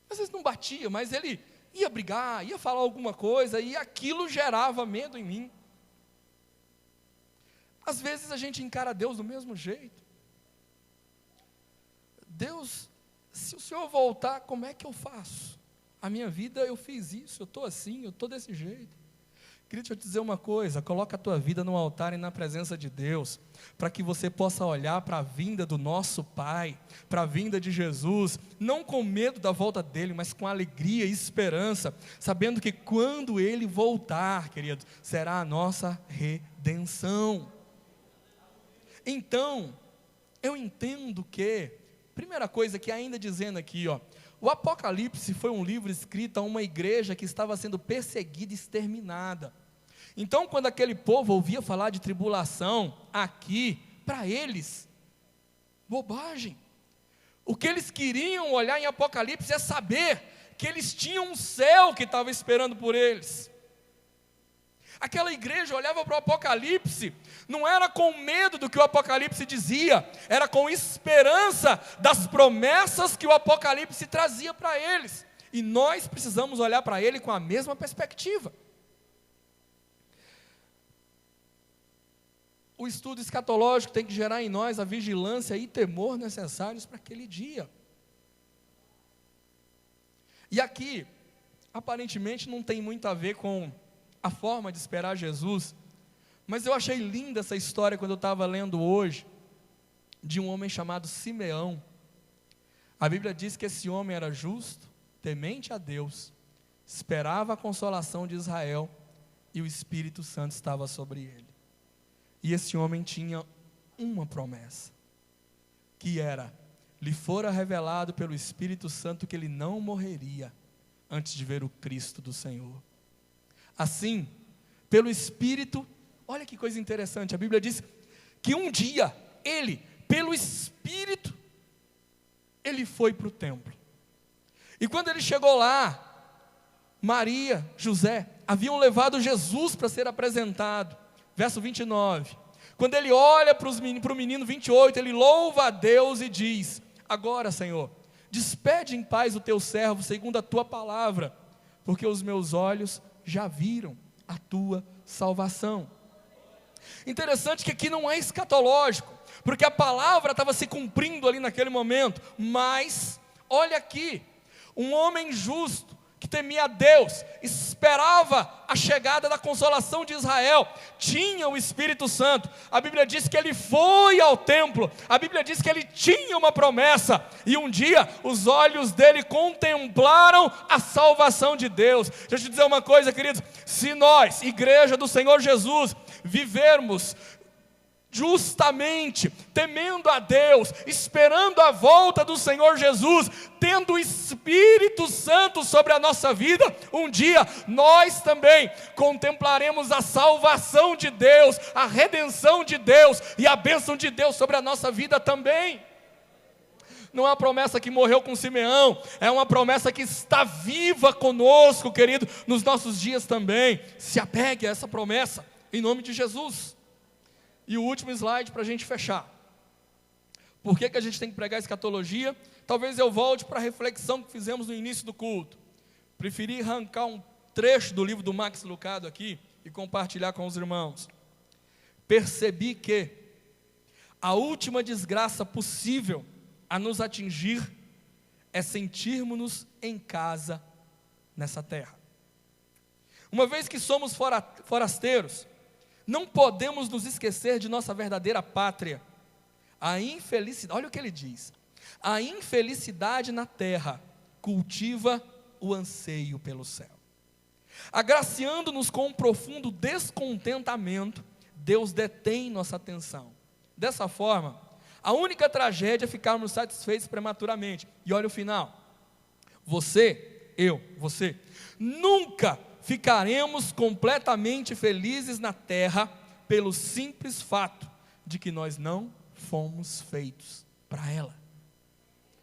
Às vezes não batia, mas ele ia brigar, ia falar alguma coisa, e aquilo gerava medo em mim. Às vezes a gente encara Deus do mesmo jeito. Deus, se o Senhor voltar, como é que eu faço? A minha vida, eu fiz isso, eu estou assim, eu estou desse jeito. Queria te dizer uma coisa, coloca a tua vida no altar e na presença de Deus, para que você possa olhar para a vinda do nosso Pai, para a vinda de Jesus, não com medo da volta dele, mas com alegria e esperança, sabendo que quando ele voltar, querido, será a nossa redenção. Então, eu entendo que, primeira coisa que ainda dizendo aqui, o Apocalipse foi um livro escrito a uma igreja que estava sendo perseguida e exterminada. Então, quando aquele povo ouvia falar de tribulação aqui, para eles, bobagem. O que eles queriam olhar em Apocalipse é saber que eles tinham um céu que estava esperando por eles. Aquela igreja olhava para o Apocalipse, não era com medo do que o Apocalipse dizia, era com esperança das promessas que o Apocalipse trazia para eles. E nós precisamos olhar para ele com a mesma perspectiva. O estudo escatológico tem que gerar em nós a vigilância e temor necessários para aquele dia. E aqui, aparentemente não tem muito a ver com a forma de esperar Jesus, mas eu achei linda essa história quando eu estava lendo hoje, de um homem chamado Simeão. A Bíblia diz que esse homem era justo, temente a Deus, esperava a consolação de Israel, e o Espírito Santo estava sobre ele. E esse homem tinha uma promessa, que era: lhe fora revelado pelo Espírito Santo que ele não morreria antes de ver o Cristo do Senhor. Assim, pelo Espírito, olha que coisa interessante, a Bíblia diz que um dia ele, pelo Espírito, ele foi para o templo. E quando ele chegou lá, Maria, José, haviam levado Jesus para ser apresentado. Verso 29. Quando ele olha para o menino, 28, ele louva a Deus e diz: agora, Senhor, despede em paz o teu servo segundo a tua palavra, porque os meus olhos já viram a tua salvação. Interessante que aqui não é escatológico, porque a palavra estava se cumprindo ali naquele momento, mas, olha aqui, um homem justo, que temia a Deus, esperava a chegada da consolação de Israel, tinha o Espírito Santo. A Bíblia diz que ele foi ao templo, a Bíblia diz que ele tinha uma promessa, e um dia os olhos dele contemplaram a salvação de Deus. Deixa eu te dizer uma coisa, queridos: se nós, igreja do Senhor Jesus, vivermos justamente, temendo a Deus, esperando a volta do Senhor Jesus, tendo o Espírito Santo sobre a nossa vida, um dia nós também contemplaremos a salvação de Deus, a redenção de Deus e a bênção de Deus sobre a nossa vida também. Não é uma promessa que morreu com Simeão, é uma promessa que está viva conosco, querido, nos nossos dias também. Se apegue a essa promessa, em nome de Jesus. E o último slide para a gente fechar. Por que a gente tem que pregar escatologia? Talvez eu volte para a reflexão que fizemos no início do culto. Preferi arrancar um trecho do livro do Max Lucado aqui e compartilhar com os irmãos. Percebi que a última desgraça possível a nos atingir é sentirmos-nos em casa nessa terra. Uma vez que somos forasteiros, não podemos nos esquecer de nossa verdadeira pátria. A infelicidade, olha o que ele diz: a infelicidade na terra cultiva o anseio pelo céu. Agraciando-nos com um profundo descontentamento, Deus detém nossa atenção. Dessa forma, a única tragédia é ficarmos satisfeitos prematuramente. E olha o final: você nunca ficaremos completamente felizes na terra pelo simples fato de que nós não fomos feitos para ela.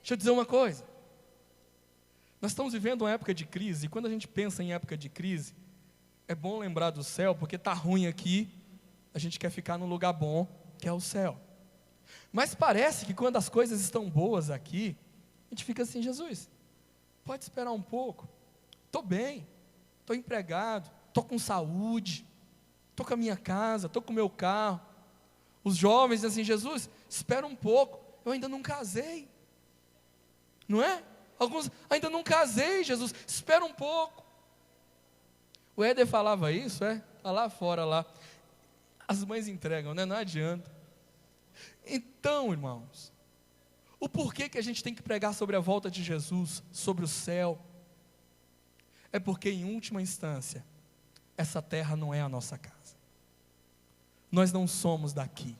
Deixa eu dizer uma coisa: nós estamos vivendo uma época de crise, e quando a gente pensa em época de crise, é bom lembrar do céu, porque está ruim aqui, a gente quer ficar num lugar bom, que é o céu. Mas parece que quando as coisas estão boas aqui, a gente fica assim: Jesus, pode esperar um pouco, estou bem, estou empregado, estou com saúde, estou com a minha casa, estou com o meu carro. Os jovens dizem assim: Jesus, espera um pouco, eu ainda não casei. Não é? Alguns: ainda não casei, Jesus, espera um pouco. O Éder falava isso, está lá fora lá. As mães entregam, né? Não adianta. Então, irmãos, o porquê que a gente tem que pregar sobre a volta de Jesus, sobre o céu? É porque, em última instância, essa terra não é a nossa casa. Nós não somos daqui.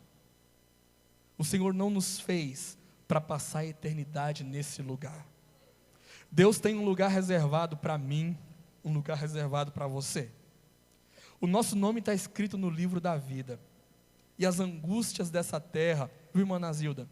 O Senhor não nos fez para passar a eternidade nesse lugar. Deus tem um lugar reservado para mim, um lugar reservado para você. O nosso nome está escrito no livro da vida. E as angústias dessa terra, viu, irmã Nazilda?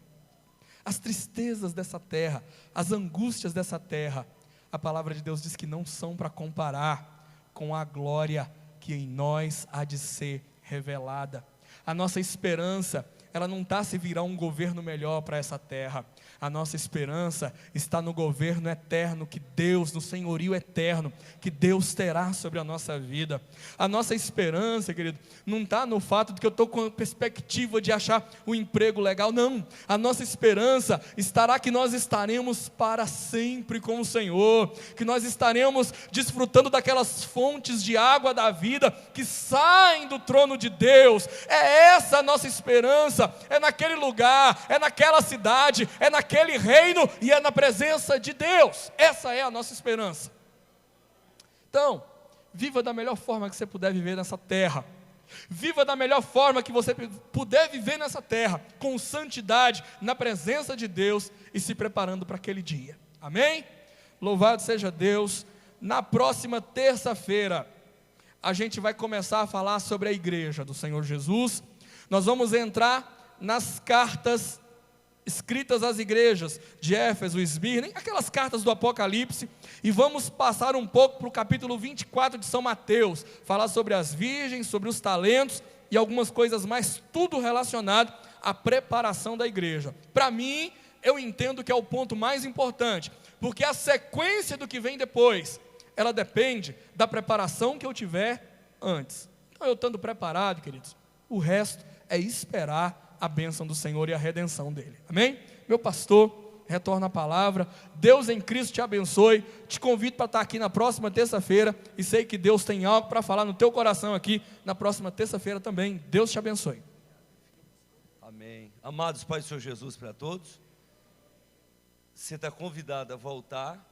As tristezas dessa terra, as angústias dessa terra, a palavra de Deus diz que não são para comparar com a glória que em nós há de ser revelada. A nossa esperança, ela não está se virar um governo melhor para essa terra. A nossa esperança está no governo eterno que Deus, no senhorio eterno, que Deus terá sobre a nossa vida. A nossa esperança, querido, não está no fato de que eu estou com a perspectiva de achar um emprego legal, não. A nossa esperança estará que nós estaremos para sempre com o Senhor, que nós estaremos desfrutando daquelas fontes de água da vida que saem do trono de Deus. É essa a nossa esperança, é naquele lugar, é naquela cidade, é naquele reino e é na presença de Deus. Essa é a nossa esperança. Então, viva da melhor forma que você puder viver nessa terra. Viva da melhor forma que você puder viver nessa terra, com santidade, na presença de Deus e se preparando para aquele dia. Amém? Louvado seja Deus. Na próxima terça-feira, a gente vai começar a falar sobre a igreja do Senhor Jesus. Nós vamos entrar nas cartas escritas às igrejas de Éfeso, Esmirna, aquelas cartas do Apocalipse, e vamos passar um pouco para o capítulo 24 de São Mateus, falar sobre as virgens, sobre os talentos e algumas coisas mais, tudo relacionado à preparação da igreja. Para mim, eu entendo que é o ponto mais importante, porque a sequência do que vem depois, ela depende da preparação que eu tiver antes. Então, eu estando preparado, queridos, o resto é esperar a bênção do Senhor e a redenção dele. Amém? Meu pastor, retorna a palavra. Deus em Cristo te abençoe. Te convido para estar aqui na próxima terça-feira, e sei que Deus tem algo para falar no teu coração aqui na próxima terça-feira também. Deus te abençoe. Amém. Amados Pai do Senhor Jesus para todos, você está convidado a voltar,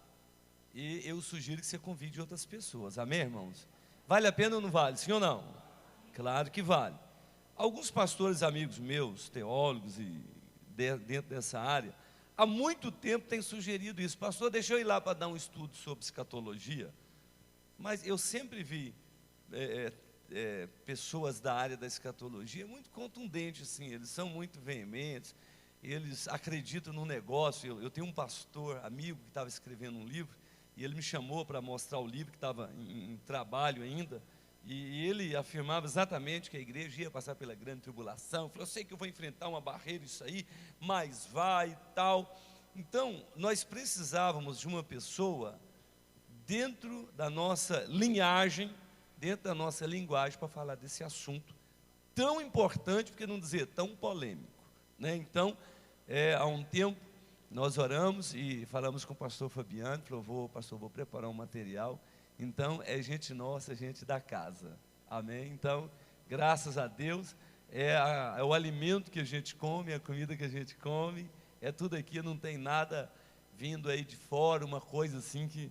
e eu sugiro que você convide outras pessoas. Amém, irmãos? Vale a pena ou não vale? Sim ou não? Claro que vale. Alguns pastores amigos meus, teólogos e dentro dessa área, há muito tempo têm sugerido isso. Pastor, deixa eu ir lá para dar um estudo sobre escatologia. Mas eu sempre vi pessoas da área da escatologia muito contundentes, assim, eles são muito veementes, eles acreditam no negócio. Eu tenho um pastor amigo que estava escrevendo um livro, e ele me chamou para mostrar o livro, que estava em trabalho ainda, e ele afirmava exatamente que a igreja ia passar pela grande tribulação. Falou: eu sei que eu vou enfrentar uma barreira, isso aí, mas vai e tal. Então, nós precisávamos de uma pessoa dentro da nossa linhagem, dentro da nossa linguagem, para falar desse assunto tão importante, porque não dizer tão polêmico, né? Então, há um tempo, nós oramos e falamos com o pastor Fabiano. Falou: pastor, vou preparar um material. Então, é gente nossa, gente da casa. Amém? Então, graças a Deus, é o alimento que a gente come, a comida que a gente come, é tudo aqui, não tem nada vindo aí de fora, uma coisa assim que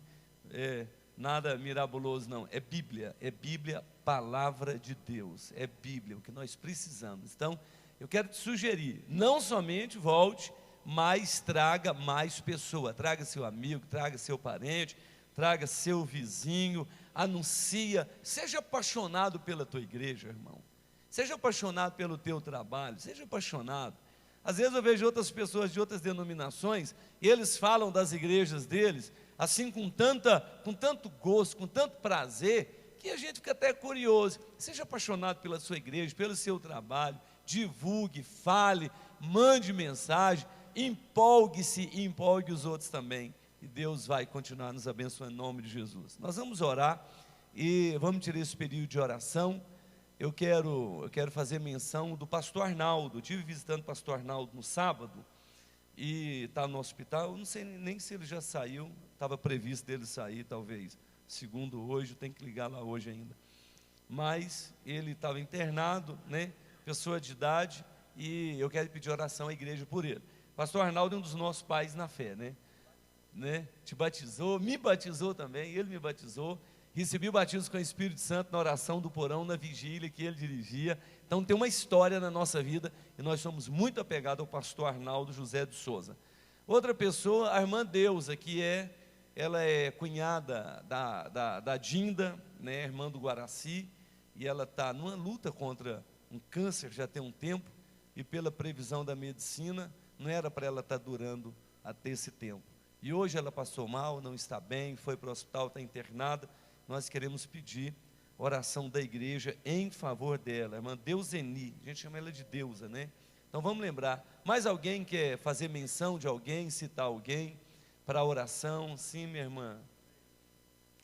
nada mirabuloso, não. É Bíblia, palavra de Deus, é Bíblia, o que nós precisamos. Então, eu quero te sugerir, não somente volte, mas traga mais pessoa, traga seu amigo, traga seu parente, traga seu vizinho, anuncia, seja apaixonado pela tua igreja, irmão, seja apaixonado pelo teu trabalho, seja apaixonado. Às vezes eu vejo outras pessoas de outras denominações, e eles falam das igrejas deles, assim com tanto gosto, com tanto prazer, que a gente fica até curioso. Seja apaixonado pela sua igreja, pelo seu trabalho, divulgue, fale, mande mensagem, empolgue-se e empolgue os outros também. E Deus vai continuar nos abençoando em nome de Jesus. Nós vamos orar e vamos tirar esse período de oração. Eu quero fazer menção do pastor Arnaldo. Eu estive visitando o pastor Arnaldo no sábado, e está no hospital. Eu não sei nem se ele já saiu, estava previsto dele sair, talvez segundo hoje, tem que ligar lá hoje ainda. Mas ele estava internado, né? Pessoa de idade, e eu quero pedir oração à igreja por ele. Pastor Arnaldo é um dos nossos pais na fé, né? Te batizou, me batizou também, ele me batizou, recebi o batismo com o Espírito Santo na oração do porão, na vigília que ele dirigia. Então tem uma história na nossa vida, e nós somos muito apegados ao pastor Arnaldo José de Souza. Outra pessoa, a irmã Deusa, ela é cunhada da Dinda, né, irmã do Guaraci, e ela está numa luta contra um câncer já tem um tempo, e pela previsão da medicina, não era para ela estar durando até esse tempo. E hoje ela passou mal, não está bem, foi para o hospital, está internada. Nós queremos pedir oração da igreja em favor dela, a irmã Deuseni, a gente chama ela de Deusa, né? Então vamos lembrar. Mais alguém quer fazer menção de alguém, citar alguém para a oração? Sim, minha irmã.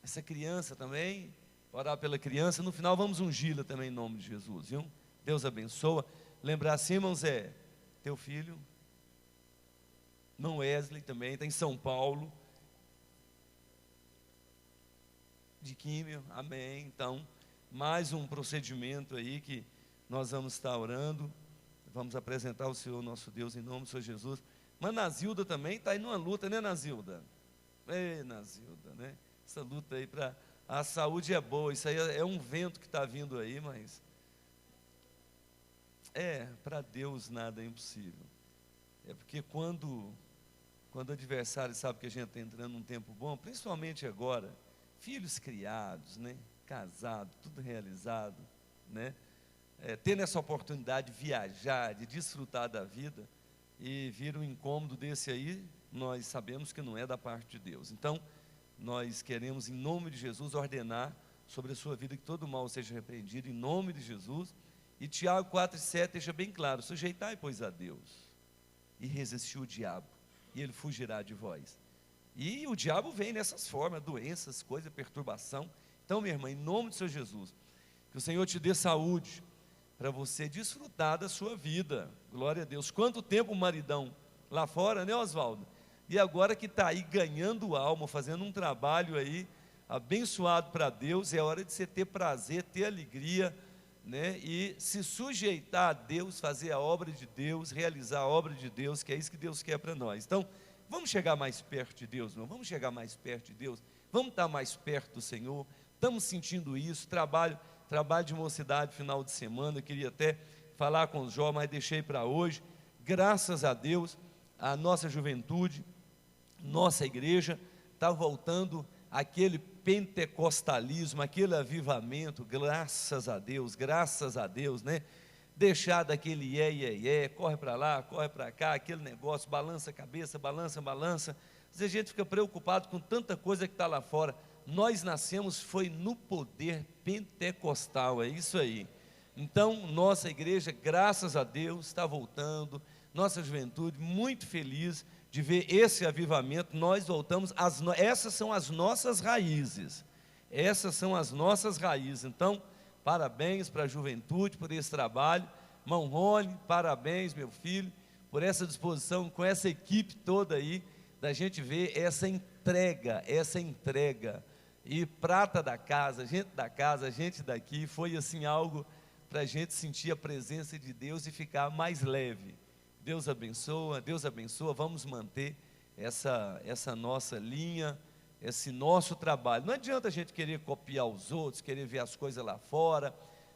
Essa criança também, orar pela criança. No final vamos ungí-la também em nome de Jesus, viu? Deus abençoa. Lembrar assim, irmão Zé, teu filho, irmão Wesley também, está em São Paulo, de químio, amém. Então, mais um procedimento aí que nós vamos estar orando, vamos apresentar ao Senhor nosso Deus em nome do Senhor Jesus. Mas Nazilda também está aí numa luta, né, Nazilda? Nazilda, né? Essa luta aí para A saúde é boa, isso aí é um vento que está vindo aí, mas para Deus nada é impossível. É porque quando o adversário sabe que a gente está entrando num tempo bom, principalmente agora, filhos criados, né, casado, tudo realizado, né, tendo essa oportunidade de viajar, de desfrutar da vida, e vir um incômodo desse aí, nós sabemos que não é da parte de Deus. Então, nós queremos, em nome de Jesus, ordenar sobre a sua vida que todo mal seja repreendido, em nome de Jesus. E Tiago 4,7 deixa bem claro: sujeitai, pois, a Deus, e resistir o diabo, e ele fugirá de vós. E o diabo vem nessas formas, doenças, coisas, perturbação. Então, minha irmã, em nome do Senhor Jesus, que o Senhor te dê saúde, para você desfrutar da sua vida. Glória a Deus. Quanto tempo o maridão lá fora, né, Oswaldo? E agora que está aí ganhando alma, fazendo um trabalho aí abençoado para Deus, é hora de você ter prazer, ter alegria, né? E se sujeitar a Deus, fazer a obra de Deus, realizar a obra de Deus, que é isso que Deus quer para nós. Então, vamos chegar mais perto de Deus, não? Vamos chegar mais perto de Deus, vamos estar mais perto do Senhor. Estamos sentindo isso. Trabalho de mocidade final de semana, eu queria até falar com os jovens, mas deixei para hoje. Graças a Deus, a nossa juventude, nossa igreja está voltando àquele pentecostalismo, aquele avivamento, graças a Deus, né? Deixar daquele corre para lá, corre para cá, aquele negócio, balança a cabeça, balança. Às vezes a gente fica preocupado com tanta coisa que está lá fora. Nós nascemos foi no poder pentecostal, é isso aí. Então, nossa igreja, graças a Deus, está voltando, nossa juventude muito feliz de ver esse avivamento. Nós voltamos, essas são as nossas raízes, então, parabéns para a juventude, por esse trabalho. Irmão Rony, parabéns, meu filho, por essa disposição, com essa equipe toda aí, da gente ver essa entrega, e prata da casa, gente daqui, foi assim algo para a gente sentir a presença de Deus e ficar mais leve. Deus abençoa, vamos manter essa nossa linha, esse nosso trabalho. Não adianta a gente querer copiar os outros, querer ver as coisas lá fora,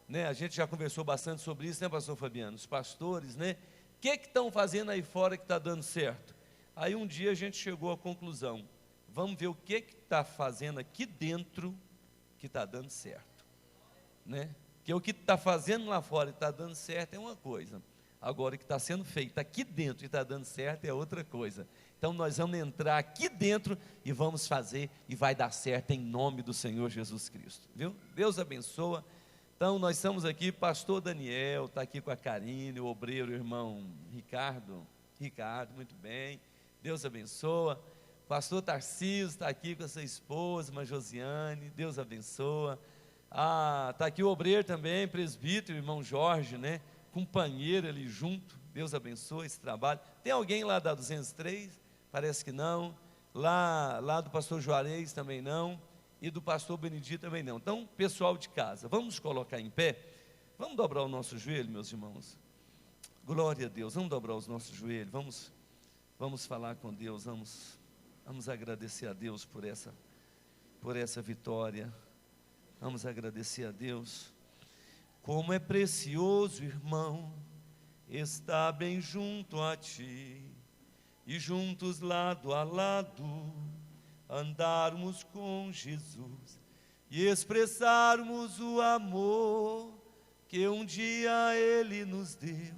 né? A gente já conversou bastante sobre isso, né, pastor Fabiano? Os pastores, né? O que estão fazendo aí fora que está dando certo? Aí um dia a gente chegou à conclusão: vamos ver o que está fazendo aqui dentro que está dando certo, né? Que o que está fazendo lá fora e está dando certo é uma coisa, agora o que está sendo feito aqui dentro e está dando certo é outra coisa. Então nós vamos entrar aqui dentro e vamos fazer, e vai dar certo em nome do Senhor Jesus Cristo, viu? Deus abençoa. Então nós estamos aqui, pastor Daniel está aqui com a Karine, o obreiro, o irmão Ricardo, muito bem, Deus abençoa. Pastor Tarcísio está aqui com a sua esposa, irmã Josiane, Deus abençoa. Está aqui o obreiro também, presbítero, irmão Jorge, né? Companheiro ali junto, Deus abençoa esse trabalho. Tem alguém lá da 203? Parece que não. Lá do pastor Juarez também não. E do pastor Benedito também não. Então, pessoal de casa, vamos nos colocar em pé. Vamos dobrar o nosso joelho, meus irmãos. Glória a Deus, vamos dobrar os nossos joelhos. Vamos falar com Deus, vamos agradecer a Deus por essa vitória. Vamos agradecer a Deus. Como é precioso, irmão, estar bem junto a ti, e juntos lado a lado andarmos com Jesus e expressarmos o amor que um dia Ele nos deu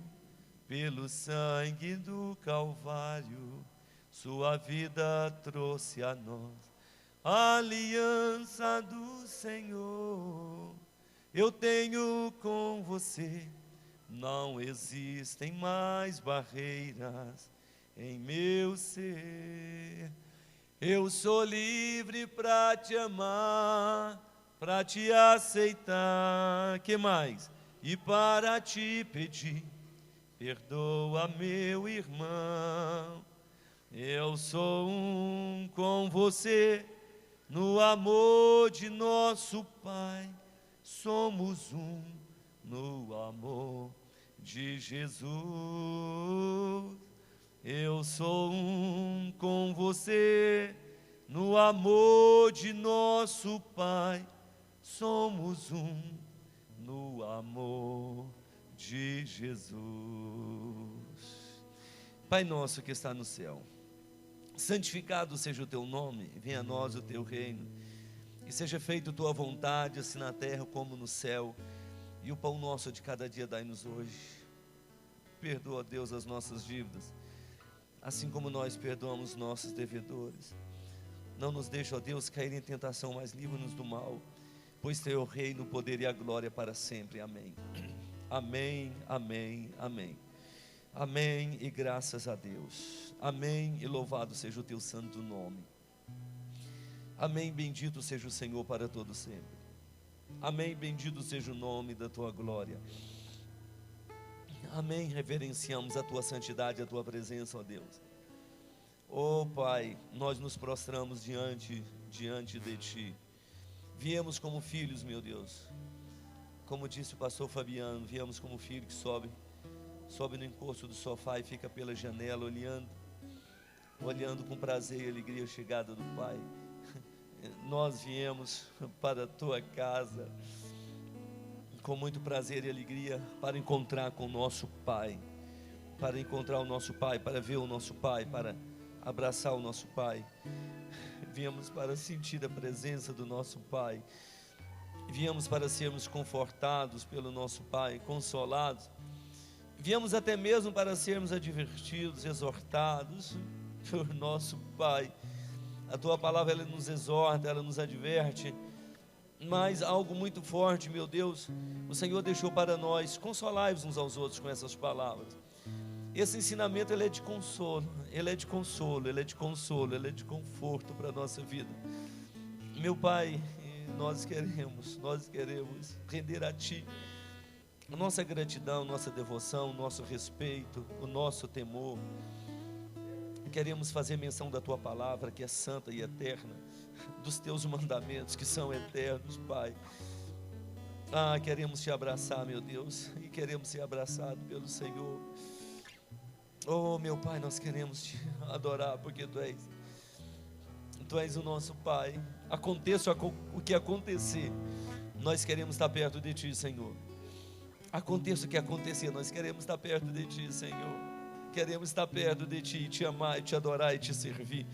pelo sangue do Calvário. Sua vida trouxe a nós a aliança do Senhor. Eu tenho com você, não existem mais barreiras em meu ser. Eu sou livre para te amar, para te aceitar. Que mais? E para te pedir, perdoa, meu irmão. Eu sou um com você, no amor de nosso Pai. Somos um no amor de Jesus. Eu sou um com você, No amor de nosso Pai, somos um. No amor de Jesus. Pai nosso que está no céu, santificado seja o teu nome, venha a nós o teu reino, e seja feita a tua vontade, assim na terra como no céu. E o pão nosso de cada dia dai-nos hoje. Perdoa, Deus, as nossas dívidas, assim como nós perdoamos nossos devedores. Não nos deixe, ó Deus, cair em tentação, mas livra-nos do mal, pois teu é o reino, o poder e a glória para sempre. Amém. Amém, amém, amém. Amém e graças a Deus. Amém e louvado seja o teu santo nome. Amém, bendito seja o Senhor para todo sempre. Amém, bendito seja o nome da tua glória. Amém, reverenciamos a tua santidade, a tua presença, ó Deus. Ó Pai, nós nos prostramos diante de ti. Viemos como filhos, meu Deus. Como disse o pastor Fabiano, viemos como filho que sobe no encosto do sofá e fica pela janela olhando com prazer e alegria a chegada do Pai. Nós viemos para a tua casa com muito prazer e alegria para encontrar com o nosso Pai, para encontrar o nosso Pai, para ver o nosso Pai, para abraçar o nosso Pai. Viemos para sentir a presença do nosso Pai. Viemos para sermos confortados pelo nosso Pai, consolados. Viemos até mesmo para sermos advertidos, exortados por nosso Pai. A tua palavra, ela nos exorta, ela nos adverte. Mas algo muito forte, meu Deus, o Senhor deixou para nós. Consolai-vos uns aos outros com essas palavras. Esse ensinamento, ele é de consolo, ele é de consolo, ele é de consolo, ele é de conforto para a nossa vida. Meu Pai, nós queremos render a Ti a nossa gratidão, nossa devoção, o nosso respeito, o nosso temor. Queremos fazer menção da Tua palavra, que é santa e eterna, dos Teus mandamentos, que são eternos, Pai. Queremos Te abraçar, meu Deus, e queremos ser abraçados pelo Senhor. Oh, meu Pai, nós queremos Te adorar, porque Tu és o nosso Pai. Aconteça o que acontecer, nós queremos estar perto de Ti, Senhor. Aconteça o que acontecer, nós queremos estar perto de Ti, Senhor. Queremos estar perto de Ti, Te amar, e Te adorar e Te servir.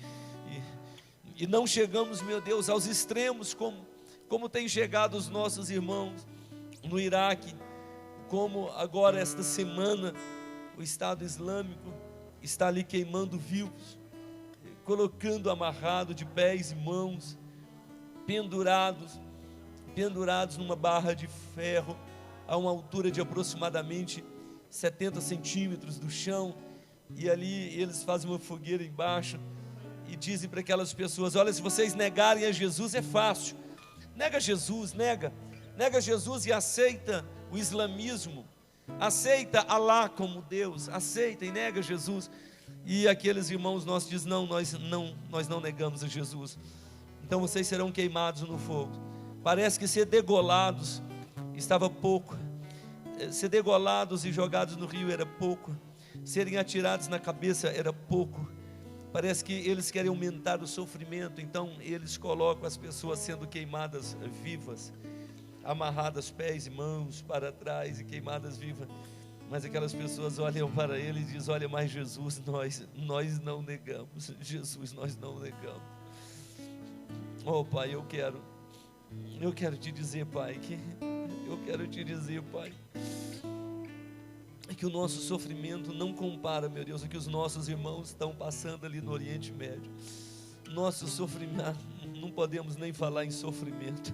E não chegamos, meu Deus, aos extremos como tem chegado os nossos irmãos no Iraque, como agora esta semana o Estado Islâmico está ali queimando vivos, colocando amarrado de pés e mãos, pendurados numa barra de ferro, a uma altura de aproximadamente 70 centímetros do chão, e ali eles fazem uma fogueira embaixo, e dizem para aquelas pessoas: olha, se vocês negarem a Jesus é fácil, nega Jesus, nega Jesus e aceita o islamismo, aceita Alá como Deus, aceita e nega Jesus. E aqueles irmãos nossos dizem: não, nós não negamos a Jesus. Então vocês serão queimados no fogo. Parece que ser degolados estava pouco, ser degolados e jogados no rio era pouco, serem atirados na cabeça era pouco. Parece que eles querem aumentar o sofrimento, então eles colocam as pessoas sendo queimadas vivas, amarradas pés e mãos para trás e queimadas vivas. Mas aquelas pessoas olham para ele e dizem: olha, mas Jesus nós não negamos, Jesus nós não negamos. Oh Pai, eu quero te dizer, Pai, que o nosso sofrimento não compara, meu Deus, o que os nossos irmãos estão passando ali no Oriente Médio. Nosso sofrimento, não podemos nem falar em sofrimento.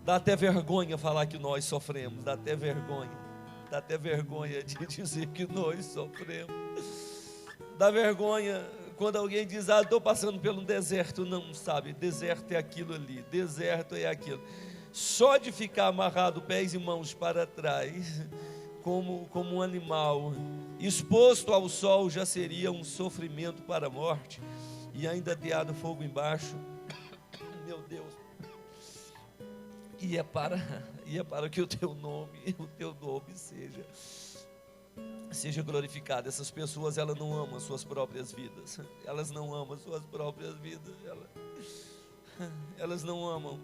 Dá até vergonha falar que nós sofremos, dá até vergonha de dizer que nós sofremos. Dá vergonha quando alguém diz: estou passando pelo deserto. Não sabe, deserto é aquilo ali, deserto é aquilo. Só de ficar amarrado pés e mãos para trás, como um animal, exposto ao sol, já seria um sofrimento para a morte, e ainda ateado fogo embaixo, meu Deus, e é para que o teu nome seja glorificado. Essas pessoas, elas não amam as suas próprias vidas. Elas não amam as suas próprias vidas. Elas não amam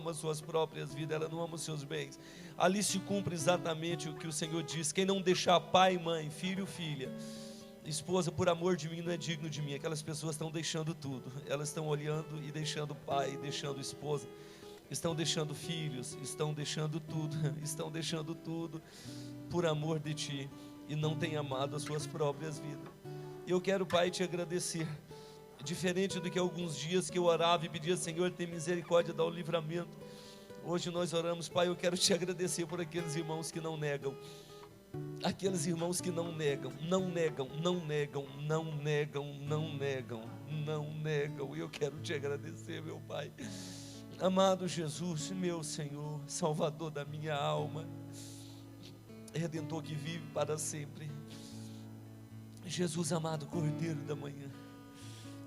as suas próprias vidas, elas não amam os seus bens. Ali se cumpre exatamente o que o Senhor diz: quem não deixar pai, mãe, filho, filha, esposa, por amor de mim, não é digno de mim. Aquelas pessoas estão deixando tudo. Elas estão olhando e deixando pai, deixando esposa, estão deixando filhos, estão deixando tudo por amor de ti, e não têm amado as suas próprias vidas. E eu quero, Pai, te agradecer. Diferente do que alguns dias que eu orava e pedia: Senhor, tem misericórdia, dá o livramento. Hoje nós oramos: Pai, eu quero te agradecer por aqueles irmãos que não negam. Aqueles irmãos que não negam. E eu quero te agradecer, meu Pai. Amado Jesus, meu Senhor, Salvador da minha alma, Redentor que vive para sempre. Jesus amado, Cordeiro da manhã,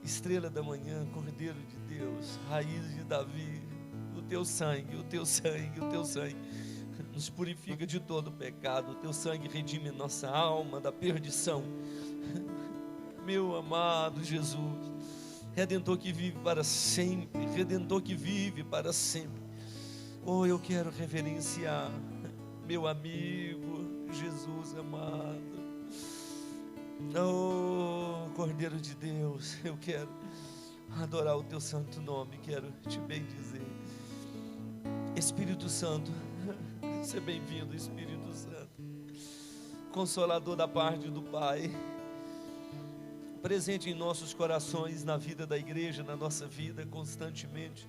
Estrela da manhã, Cordeiro de Deus, Raiz de Davi, o teu sangue nos purifica de todo pecado. O teu sangue redime nossa alma da perdição. Meu amado Jesus, Redentor que vive para sempre, Redentor que vive para sempre. Oh, eu quero reverenciar meu amigo Jesus amado. Oh, Cordeiro de Deus, eu quero adorar o teu santo nome, quero te bendizer. Espírito Santo, seja bem-vindo, Espírito Santo, Consolador da parte do Pai, presente em nossos corações, na vida da igreja, na nossa vida, constantemente.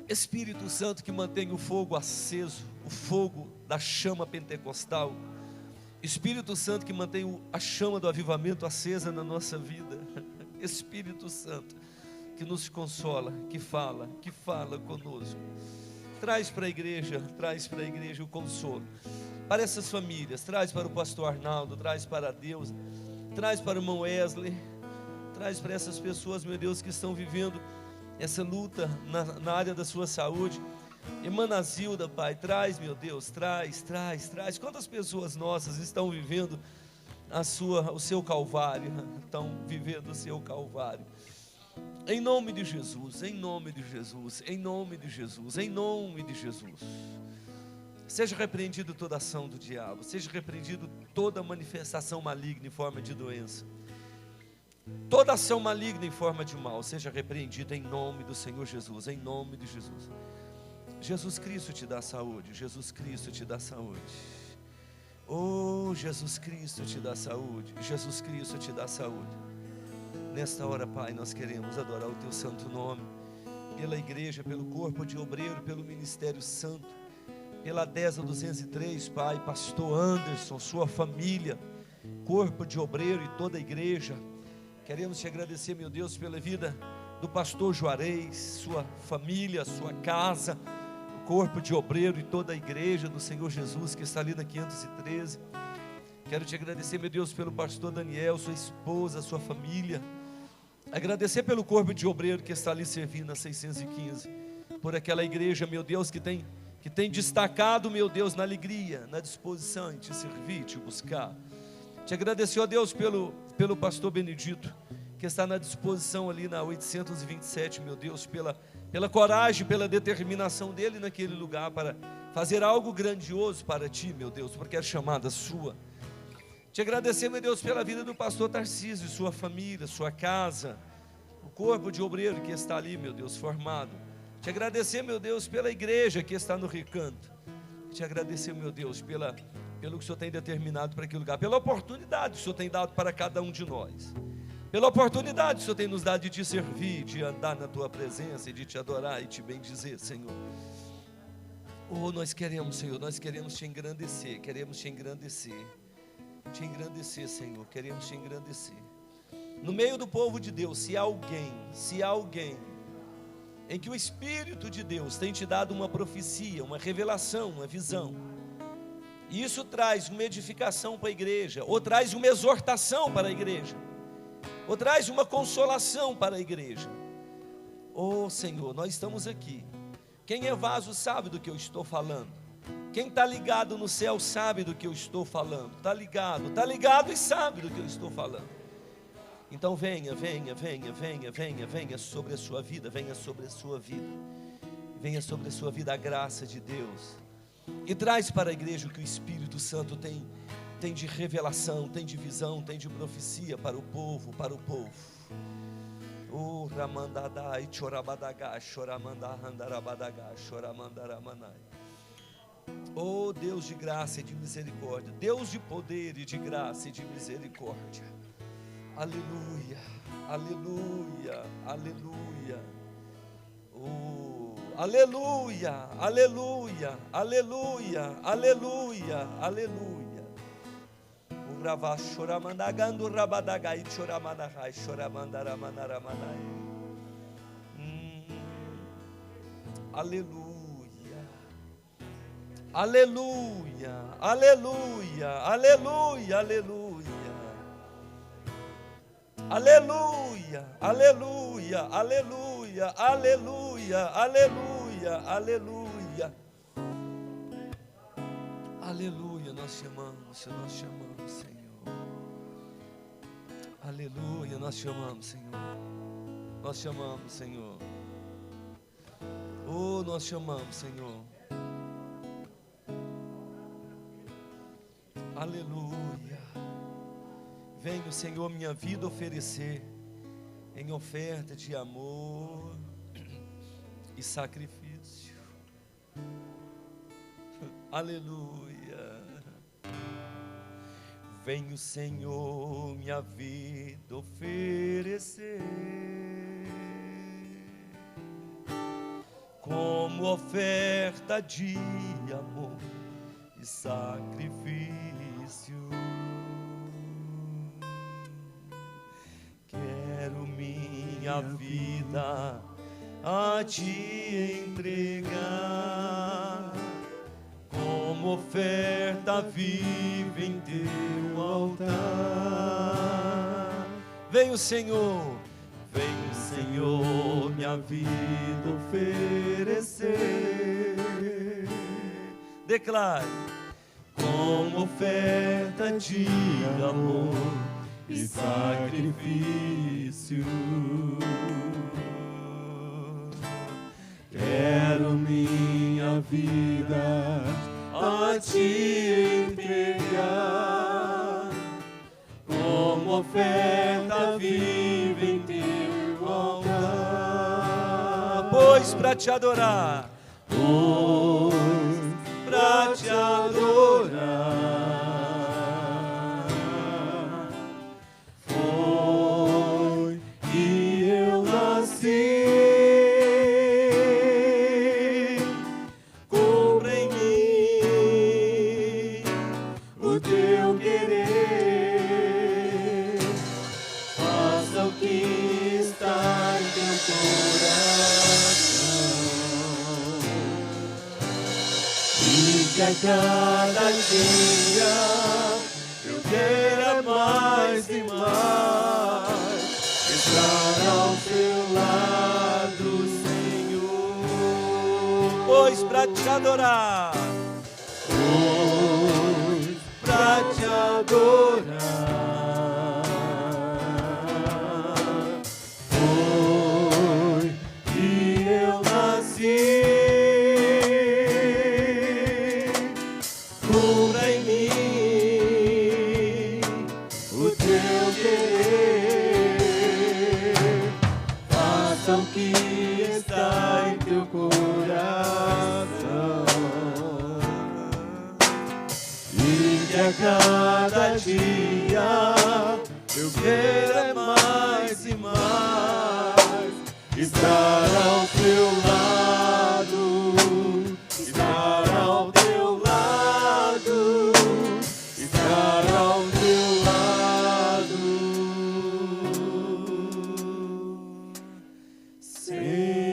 Espírito Santo que mantém o fogo aceso, o fogo da chama pentecostal. Espírito Santo que mantém a chama do avivamento acesa na nossa vida. Espírito Santo que nos consola, que fala conosco. Traz para a igreja o consolo para essas famílias. Traz para o pastor Arnaldo, traz para Deus, traz para o irmão Wesley, traz para essas pessoas, meu Deus, que estão vivendo essa luta na área da sua saúde. Irmã Nazilda, Pai, traz, meu Deus, traz. Quantas pessoas nossas estão vivendo o seu calvário, estão vivendo o seu calvário. Em nome de Jesus, seja repreendido toda ação do diabo, seja repreendido toda manifestação maligna em forma de doença, toda ação maligna em forma de mal, seja repreendida em nome do Senhor Jesus, em nome de Jesus. Jesus Cristo te dá saúde, Jesus Cristo te dá saúde. Oh, Jesus Cristo te dá saúde, Jesus Cristo te dá saúde. Nesta hora, Pai, nós queremos adorar o teu santo nome, pela igreja, pelo corpo de obreiro, pelo ministério santo, pela 10.203, Pai, pastor Anderson, sua família, corpo de obreiro e toda a igreja. Queremos te agradecer, meu Deus, pela vida do pastor Juarez, sua família, sua casa, corpo de obreiro e toda a igreja do Senhor Jesus que está ali na 513. Quero te agradecer, meu Deus, pelo pastor Daniel, sua esposa, sua família. Agradecer pelo corpo de obreiro que está ali servindo na 615, por aquela igreja, meu Deus, que tem destacado, meu Deus, na alegria, na disposição em te servir, te buscar. Te agradecer, ó Deus, pelo pastor Benedito, que está na disposição ali na 827, meu Deus, pela coragem, pela determinação dele naquele lugar para fazer algo grandioso para ti, meu Deus, porque é chamada sua. Te agradecer, meu Deus, pela vida do pastor Tarcísio, sua família, sua casa, o corpo de obreiro que está ali, meu Deus, formado. Te agradecer, meu Deus, pela igreja que está no Recanto. Te agradecer, meu Deus, pelo que o Senhor tem determinado para aquele lugar, pela oportunidade que o Senhor tem dado para cada um de nós, pela oportunidade que o Senhor tem nos dado de te servir, de andar na tua presença e de te adorar e te bendizer, Senhor. Oh, nós queremos, Senhor, nós queremos te engrandecer, Senhor, queremos te engrandecer. No meio do povo de Deus, se há alguém em que o Espírito de Deus tem te dado uma profecia, uma revelação, uma visão, e isso traz uma edificação para a igreja, ou traz uma exortação para a igreja, ou traz uma consolação para a igreja, oh Senhor, nós estamos aqui. Quem é vaso sabe do que eu estou falando. Quem está ligado no céu sabe do que eu estou falando. Está ligado e sabe do que eu estou falando. Então venha sobre a sua vida, venha sobre a sua vida a graça de Deus. E traz para a igreja o que o Espírito Santo tem de revelação, tem de visão, tem de profecia para o povo. Oh, Ramandadai, Chorabadaga, Choramandahandarabadaga, Choramandaramanai. Oh, Deus de graça e de misericórdia, Deus de poder e de graça e de misericórdia. Aleluia, aleluia, aleluia. Oh, aleluia, aleluia, aleluia, aleluia, aleluia. O Ravá choramandagando rabadagai choramanahai choramandaramanaramanai. Aleluia. Aleluia, aleluia, aleluia, aleluia. Aleluia, aleluia, aleluia, aleluia, aleluia, aleluia. Aleluia, nós chamamos, Senhor. Aleluia, nós chamamos, Senhor. Nós chamamos, Senhor. Oh, nós chamamos, Senhor. Aleluia. Venho, Senhor, minha vida oferecer em oferta de amor e sacrifício. Aleluia. Venho, Senhor, minha vida oferecer como oferta de amor e sacrifício. Quero minha vida a te entregar como oferta viva em teu altar. Venho, Senhor, minha vida oferecer. Declare: como oferta de amor e sacrifício. Quero minha vida a te entregar como oferta viva em teu altar. Pois para te adorar, pra te adorar, foi que eu nasci. Cumpra em mim o teu querer, faça o que está em teu coração. Que a cada dia eu quero mais e mais estar ao teu lado, Senhor. Pois pra te adorar, foi que eu nasci. Cumpra em mim o teu querer, faça o que está em teu coração, e que a cada dia eu quero mais e mais estar ao teu lado, estar ao teu lado, estar ao teu lado, Senhor.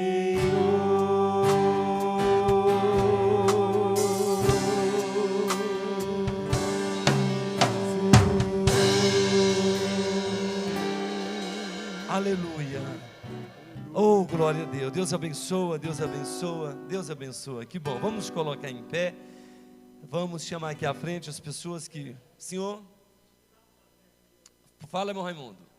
Aleluia. Oh, glória a Deus. Deus abençoa, Deus abençoa, Deus abençoa. Que bom. Vamos colocar em pé. Vamos chamar aqui à frente as pessoas que... Senhor, fala, irmão Raimundo.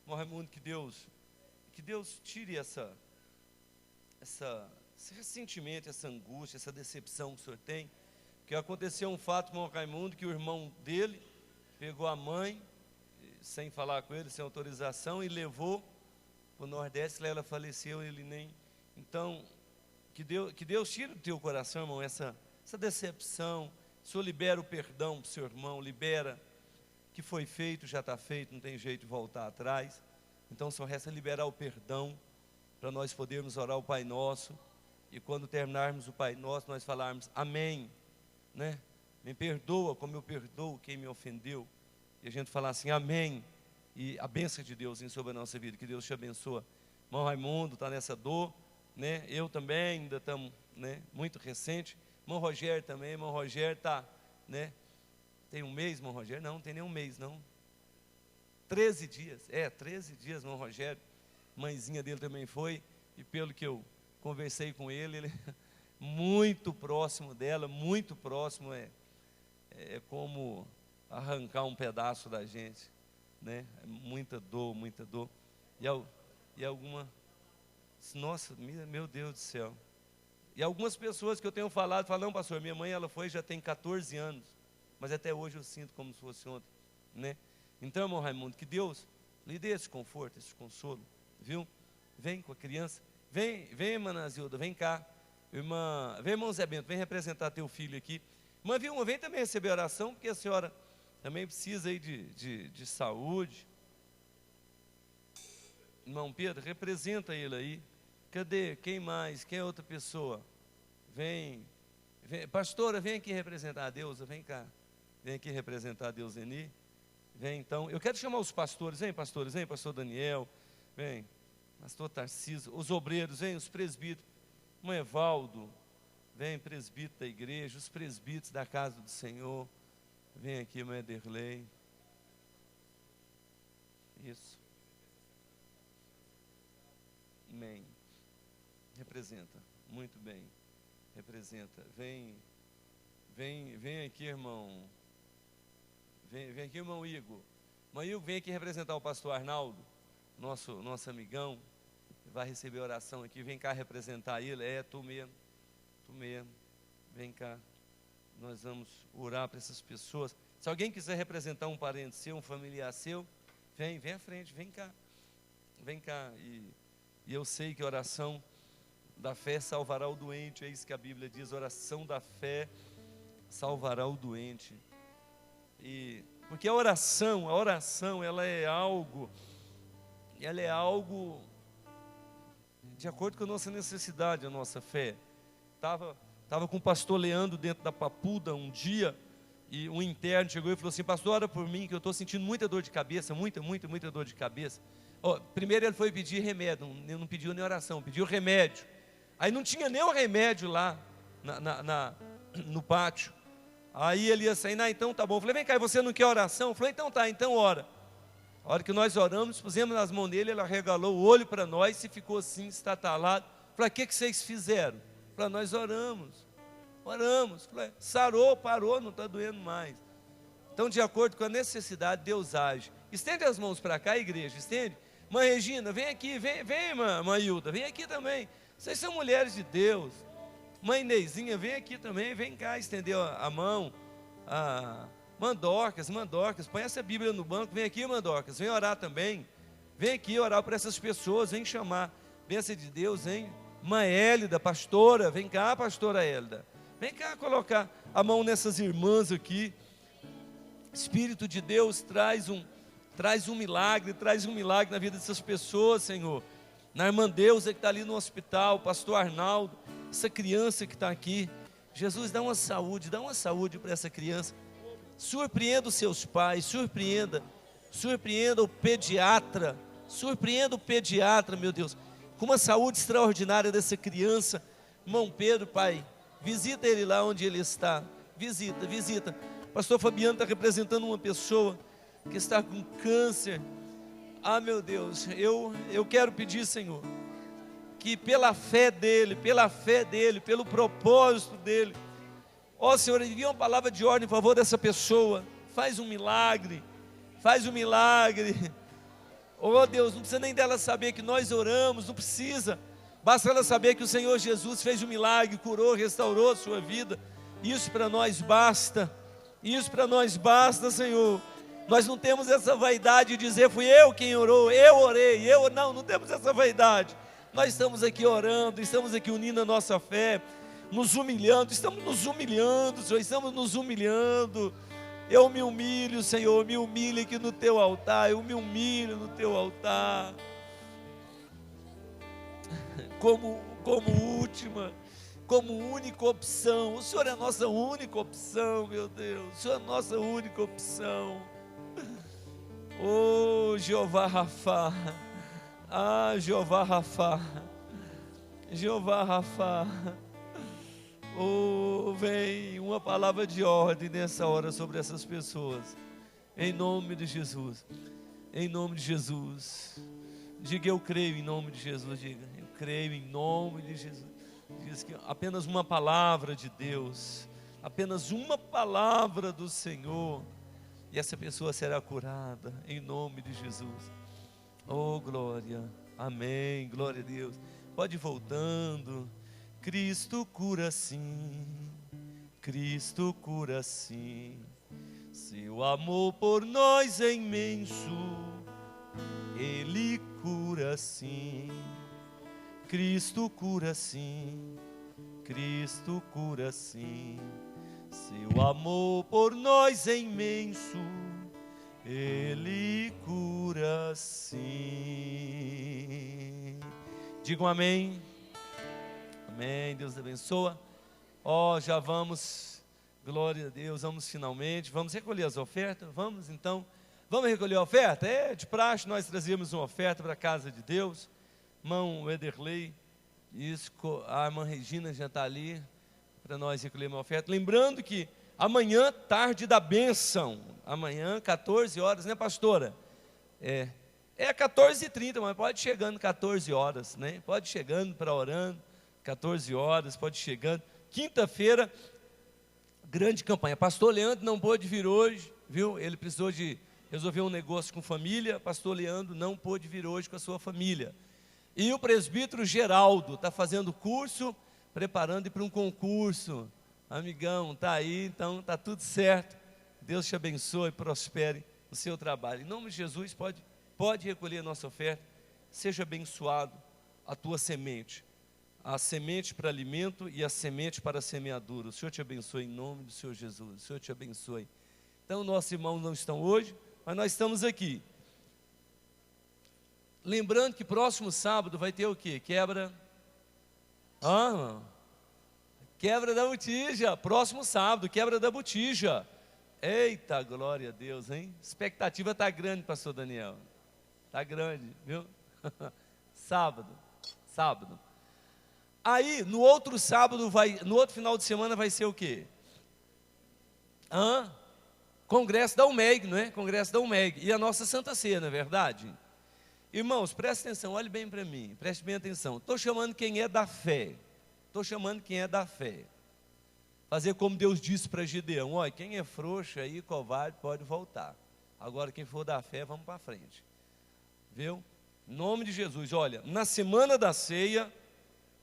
Irmão Raimundo, que Deus tire esse ressentimento, essa angústia, essa decepção que o senhor tem. Porque aconteceu um fato, irmão Raimundo, que o irmão dele pegou a mãe, sem falar com ele, sem autorização, e levou para o Nordeste. Lá ela faleceu, ele nem... Então, que Deus tire do teu coração, irmão, essa decepção. O senhor libera o perdão para o seu irmão, libera... que foi feito, já está feito, não tem jeito de voltar atrás. Então só resta liberar o perdão, para nós podermos orar o Pai Nosso, e quando terminarmos o Pai Nosso, nós falarmos amém, né? Me perdoa como eu perdoo quem me ofendeu, e a gente falar assim, amém, e a bênção de Deus em sobre a nossa vida, que Deus te abençoe. Irmão Raimundo está nessa dor, né? Eu também, ainda estamos, né, muito recente. Irmão Rogério também, irmão Rogério está, né? Tem um mês, irmão Rogério? Não, não tem nem um mês, não. 13 dias. 13 dias, irmão Rogério. Mãezinha dele também foi. E pelo que eu conversei com ele muito próximo dela, muito próximo. É como arrancar um pedaço da gente, né? É muita dor, muita dor. E alguma... Nossa, meu Deus do céu. E algumas pessoas que eu tenho falado, falam, não, pastor, minha mãe, ela foi, já tem 14 anos. Mas até hoje eu sinto como se fosse ontem, né? Então, irmão Raimundo, que Deus lhe dê esse conforto, esse consolo, viu? Vem com a criança, vem, irmã Nazilda, vem cá. Vem, irmão Zé Bento, vem representar teu filho aqui. Irmã Vilma, vem também receber oração, porque a senhora também precisa aí de saúde. Irmão Pedro, representa ele aí. Cadê? Quem mais? Quem é outra pessoa? Vem, pastora, vem aqui representar a Deusa, vem cá. Vem aqui representar a Deuseni. Vem então, eu quero chamar os pastores, vem pastores, vem pastor Daniel, vem, pastor Tarcísio, os obreiros, vem os presbíteros, irmão Evaldo, vem presbítero da igreja, os presbíteros da casa do Senhor, vem aqui, irmão Ederlei. Isso. Amém. Representa, muito bem. Representa, vem aqui, irmão. Vem aqui, irmão Igor. Irmão Igor, vem aqui representar o pastor Arnaldo, nosso amigão. Vai receber oração aqui. Vem cá representar ele. Tu mesmo. Vem cá. Nós vamos orar para essas pessoas. Se alguém quiser representar um parente seu, um familiar seu, vem à frente, vem cá. Vem cá. E eu sei que a oração da fé salvará o doente. É isso que a Bíblia diz. A oração da fé salvará o doente. Porque a oração, ela é algo de acordo com a nossa necessidade, a nossa fé. Tava com o pastor Leandro dentro da Papuda um dia, e um interno chegou e falou assim, pastor, ora por mim, que eu estou sentindo muita dor de cabeça, muita dor de cabeça. Primeiro ele foi pedir remédio, não pediu nem oração, pediu remédio. Aí não tinha nem o remédio lá no pátio. Aí ele ia sair, então tá bom. Eu falei, vem cá, e você não quer oração? Eu falei, então tá, então ora. A hora que nós oramos, pusemos nas mãos dele, ele arregalou o olho para nós e ficou assim, estatalado. Eu falei, o que vocês fizeram? Eu falei, nós oramos. Eu falei, sarou, parou, não está doendo mais. Então, de acordo com a necessidade, Deus age. Estende as mãos para cá, igreja, estende. Mãe Regina, vem aqui, vem irmã Hilda, vem aqui também. Vocês são mulheres de Deus. Mãe Neizinha, vem aqui também, vem cá, estendeu a mão. Mandorcas, põe essa Bíblia no banco, vem aqui, Mandorcas, vem orar também. Vem aqui orar por essas pessoas, vem chamar. Bênção de Deus, hein? Mãe Hélida, pastora, vem cá, pastora Hélida. Vem cá colocar a mão nessas irmãs aqui. Espírito de Deus traz um milagre na vida dessas pessoas, Senhor. na irmã Deusa que está ali no hospital, pastor Arnaldo, essa criança que está aqui. Jesus, dá uma saúde para essa criança. Surpreenda os seus pais, surpreenda o pediatra, meu Deus, com uma saúde extraordinária dessa criança. Irmão Pedro, pai, visita ele lá onde ele está, visita. Pastor Fabiano está representando uma pessoa que está com câncer. Ah, meu Deus, eu quero pedir, Senhor, que pela fé dele, pelo propósito dele, ó Senhor, envia uma palavra de ordem em favor dessa pessoa. Faz um milagre. Oh Deus, não precisa nem dela saber que nós oramos, não precisa. Basta ela saber que o Senhor Jesus fez um milagre, curou, restaurou a sua vida. Isso para nós basta, Senhor. Nós não temos essa vaidade de dizer, fui eu quem orou, eu orei, não temos essa vaidade. Nós estamos aqui orando, estamos aqui unindo a nossa fé, nos humilhando, estamos nos humilhando, Senhor, estamos nos humilhando. Eu me humilho, Senhor, me humilho aqui no Teu altar, eu me humilho no Teu altar, como única opção. O Senhor é a nossa única opção, meu Deus, o Senhor é a nossa única opção. Oh, Jeová Rafá, Jeová Rafá, oh, vem uma palavra de ordem nessa hora sobre essas pessoas, em nome de Jesus, diga eu creio em nome de Jesus, diga eu creio em nome de Jesus. Diz que apenas uma palavra de Deus, apenas uma palavra do Senhor, e essa pessoa será curada, em nome de Jesus. Oh glória, amém, glória a Deus. Pode ir voltando. Cristo cura sim, seu amor por nós é imenso, Ele cura sim. Cristo cura sim, seu amor por nós é imenso, Ele cura sim. Digam amém. Amém, Deus abençoa. Já vamos, glória a Deus, vamos finalmente, vamos recolher as ofertas, vamos recolher a oferta? De praxe nós trazíamos uma oferta para a casa de Deus. Irmão Ederley, a irmã Regina já está ali, para nós recolher uma oferta. Lembrando que amanhã, tarde da bênção, amanhã, 14 horas, né pastora? É 14h30, mas pode ir chegando 14 horas, né? Pode ir chegando para orando. 14 horas, pode ir chegando. Quinta-feira, grande campanha. Pastor Leandro não pôde vir hoje, viu? Ele precisou de resolver um negócio com família. Pastor Leandro não pôde vir hoje com a sua família. E o presbítero Geraldo está fazendo curso, preparando para um concurso. Amigão, está aí, então está tudo certo. Deus te abençoe e prospere o seu trabalho. Em nome de Jesus, pode recolher a nossa oferta. Seja abençoado a tua semente. A semente para alimento e a semente para a semeadura. O Senhor te abençoe em nome do Senhor Jesus. O Senhor te abençoe. Então, nossos irmãos não estão hoje, mas nós estamos aqui. Lembrando que próximo sábado vai ter o quê? Quebra da botija. Próximo sábado, quebra da botija. Eita, glória a Deus, hein? A expectativa está grande, pastor Daniel. Está grande, viu? Sábado. Aí, no outro sábado, no outro final de semana vai ser o quê? Congresso da UMEG, não é? Congresso da UMEG. E a nossa Santa Ceia, não é verdade? Irmãos, prestem atenção, olhem bem para mim, prestem bem atenção. Estou chamando quem é da fé. Fazer como Deus disse para Gideão: olha, quem é frouxo aí, covarde, pode voltar. Agora, quem for da fé, vamos para frente. Viu? Em nome de Jesus, olha, na semana da ceia,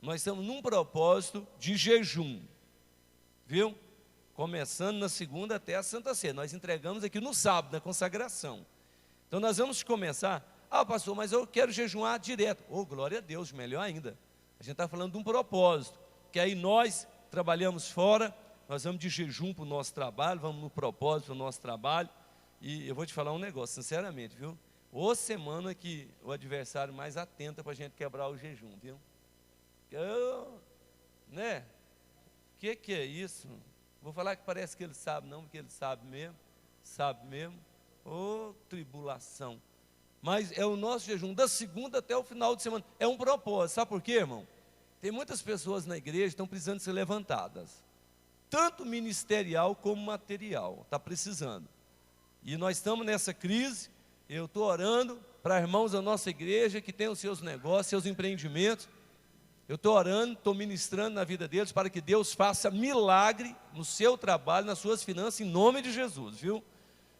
nós estamos num propósito de jejum, viu? Começando na segunda até a Santa Ceia. Nós entregamos aqui no sábado, na consagração. Então nós vamos começar. Pastor, mas eu quero jejuar direto. Glória a Deus, melhor ainda. A gente está falando de um propósito, que aí nós trabalhamos fora, nós vamos de jejum para o nosso trabalho, vamos no propósito do nosso trabalho. E eu vou te falar um negócio, sinceramente, viu? Ô semana que o adversário mais atenta para a gente quebrar o jejum, viu? Né? Que é isso? Vou falar que parece que ele sabe, não, porque ele sabe mesmo. Ô tribulação. Mas é o nosso jejum da segunda até o final de semana. É um propósito, sabe por quê, irmão? Tem muitas pessoas na igreja que estão precisando ser levantadas. Tanto ministerial como material. Está precisando. E nós estamos nessa crise. Eu estou orando para irmãos da nossa igreja que têm os seus negócios, seus empreendimentos. Eu estou orando, estou ministrando na vida deles para que Deus faça milagre no seu trabalho, nas suas finanças, em nome de Jesus, viu?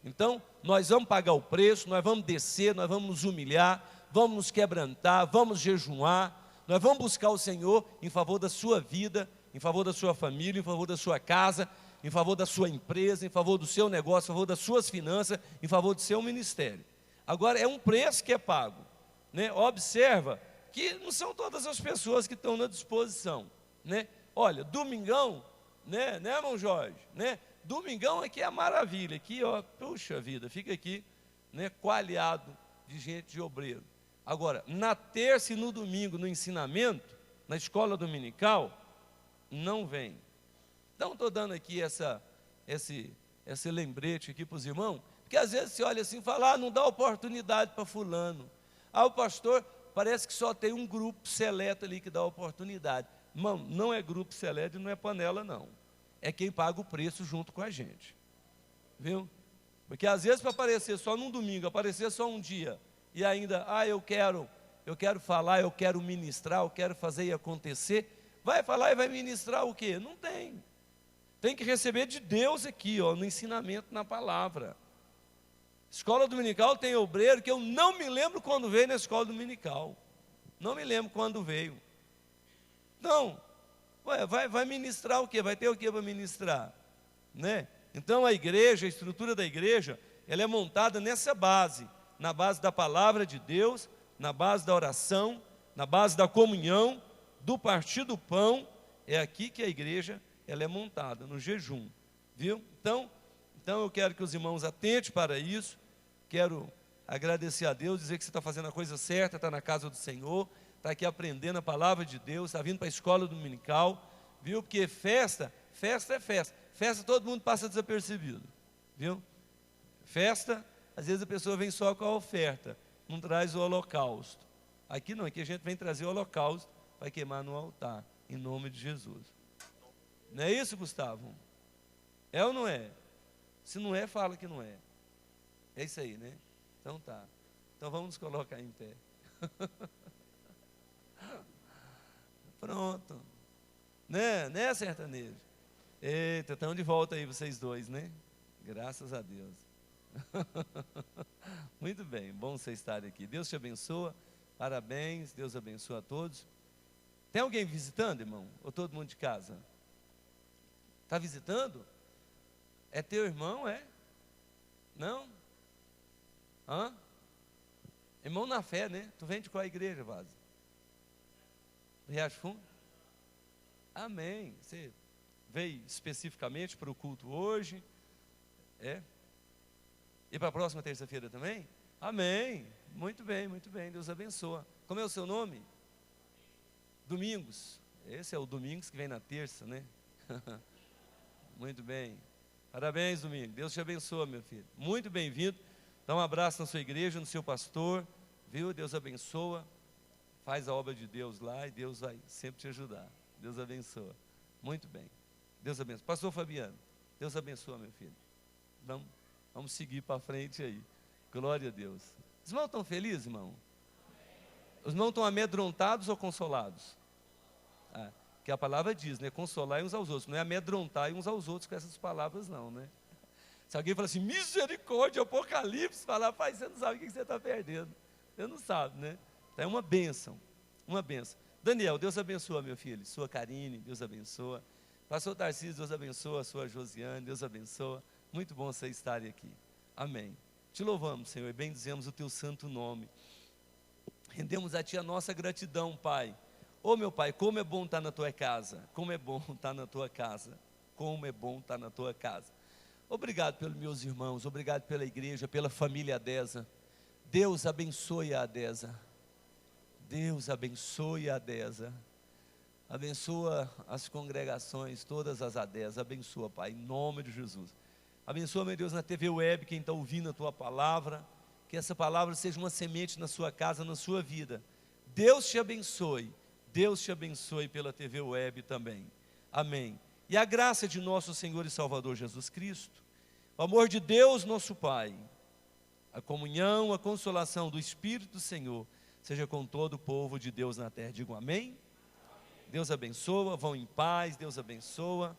Então, nós vamos pagar o preço, nós vamos descer, nós vamos nos humilhar, vamos nos quebrantar, vamos jejuar, nós vamos buscar o Senhor em favor da sua vida, em favor da sua família, em favor da sua casa, em favor da sua empresa, em favor do seu negócio, em favor das suas finanças, em favor do seu ministério. Agora, é um preço que é pago, né? Observa que não são todas as pessoas que estão na disposição, né? Olha, domingão, né, irmão Jorge, né? Domingão aqui é a maravilha, aqui, ó, puxa vida, fica aqui, né, coalhado de gente, de obreiro. Agora, na terça e no domingo, no ensinamento, na escola dominical, não vem. Então, estou dando aqui esse lembrete aqui para os irmãos, porque às vezes você olha assim e fala, não dá oportunidade para fulano. O pastor parece que só tem um grupo seleto ali que dá oportunidade. Irmão, não é grupo seleto e não é panela, não. É quem paga o preço junto com a gente. Viu? Porque às vezes para aparecer só num domingo, aparecer só um dia, e ainda, eu quero falar, eu quero ministrar, eu quero fazer e acontecer, vai falar e vai ministrar o quê? Não tem. Tem que receber de Deus aqui, ó, no ensinamento, na palavra. Escola dominical tem obreiro que eu não me lembro quando veio na escola dominical. Não me lembro quando veio. Não. Vai ministrar o quê? Vai ter o quê para ministrar? Né? Então a igreja, a estrutura da igreja, ela é montada nessa base. Na base da palavra de Deus, na base da oração, na base da comunhão, do partir do pão. É aqui que a igreja ela é montada, no jejum. Viu? Então eu quero que os irmãos atentem para isso. Quero agradecer a Deus, dizer que você está fazendo a coisa certa, está na casa do Senhor, está aqui aprendendo a palavra de Deus, está vindo para a escola dominical, viu? Porque festa é festa. Festa todo mundo passa desapercebido, viu? Festa, às vezes a pessoa vem só com a oferta, não traz o holocausto. Aqui não, aqui a gente vem trazer o holocausto para queimar no altar, em nome de Jesus. Não é isso, Gustavo? É ou não é? Se não é, fala que não é. É isso aí, né? Então tá. Então vamos nos colocar em pé. Pronto. Né, sertanejo? Eita, estão de volta aí vocês dois, né? Graças a Deus. Muito bem, bom vocês estarem aqui. Deus te abençoa. Parabéns, Deus abençoa a todos. Tem alguém visitando, irmão? Ou todo mundo de casa? Está visitando? É teu irmão, é? Não? Hã? Irmão na fé, né? Tu vem de qual igreja, Vaza? Riacho Fundo? Amém. Você veio especificamente para o culto hoje? É? E para a próxima terça-feira também? Amém. Muito bem, Deus abençoa. Como é o seu nome? Domingos. Esse é o Domingos que vem na terça, né? Muito bem. Parabéns, Domingos. Deus te abençoa, meu filho. Muito bem-vindo. Dá um abraço na sua igreja, no seu pastor. Viu? Deus abençoa. Faz a obra de Deus lá e Deus vai sempre te ajudar. Deus abençoa. Muito bem. Deus abençoa. Pastor Fabiano, Deus abençoa, meu filho. Vamos seguir para frente aí. Glória a Deus. Os irmãos estão felizes, irmão? Os irmãos estão amedrontados ou consolados? Que a palavra diz, né? Consolar uns aos outros. Não é amedrontar uns aos outros com essas palavras, não, né? Se alguém fala assim, misericórdia, Apocalipse, falar, pai, você não sabe o que você está perdendo. Você não sabe, né? É uma bênção. Uma bênção. Daniel, Deus abençoa, meu filho. Sua Karine, Deus abençoa. Pastor Tarcísio, Deus abençoa. Sua Josiane, Deus abençoa. Muito bom vocês estarem aqui. Amém. Te louvamos, Senhor, e bendizemos o teu santo nome. Rendemos a ti a nossa gratidão, Pai. Ô meu Pai, como é bom estar na tua casa. Como é bom estar na tua casa. Como é bom estar na tua casa. Obrigado pelos meus irmãos, obrigado pela igreja, pela família Adesa. Deus abençoe a Adesa. Deus abençoe a Adesa. Abençoa as congregações, todas as Adesas. Abençoa, Pai, em nome de Jesus. Abençoa, meu Deus, na TV Web, quem está ouvindo a Tua palavra. Que essa palavra seja uma semente na sua casa, na sua vida. Deus te abençoe. Deus te abençoe pela TV Web também. Amém. E a graça de nosso Senhor e Salvador Jesus Cristo, o amor de Deus nosso Pai, a comunhão, a consolação do Espírito do Senhor, seja com todo o povo de Deus na terra. Digo amém. Deus abençoa, vão em paz, Deus abençoa.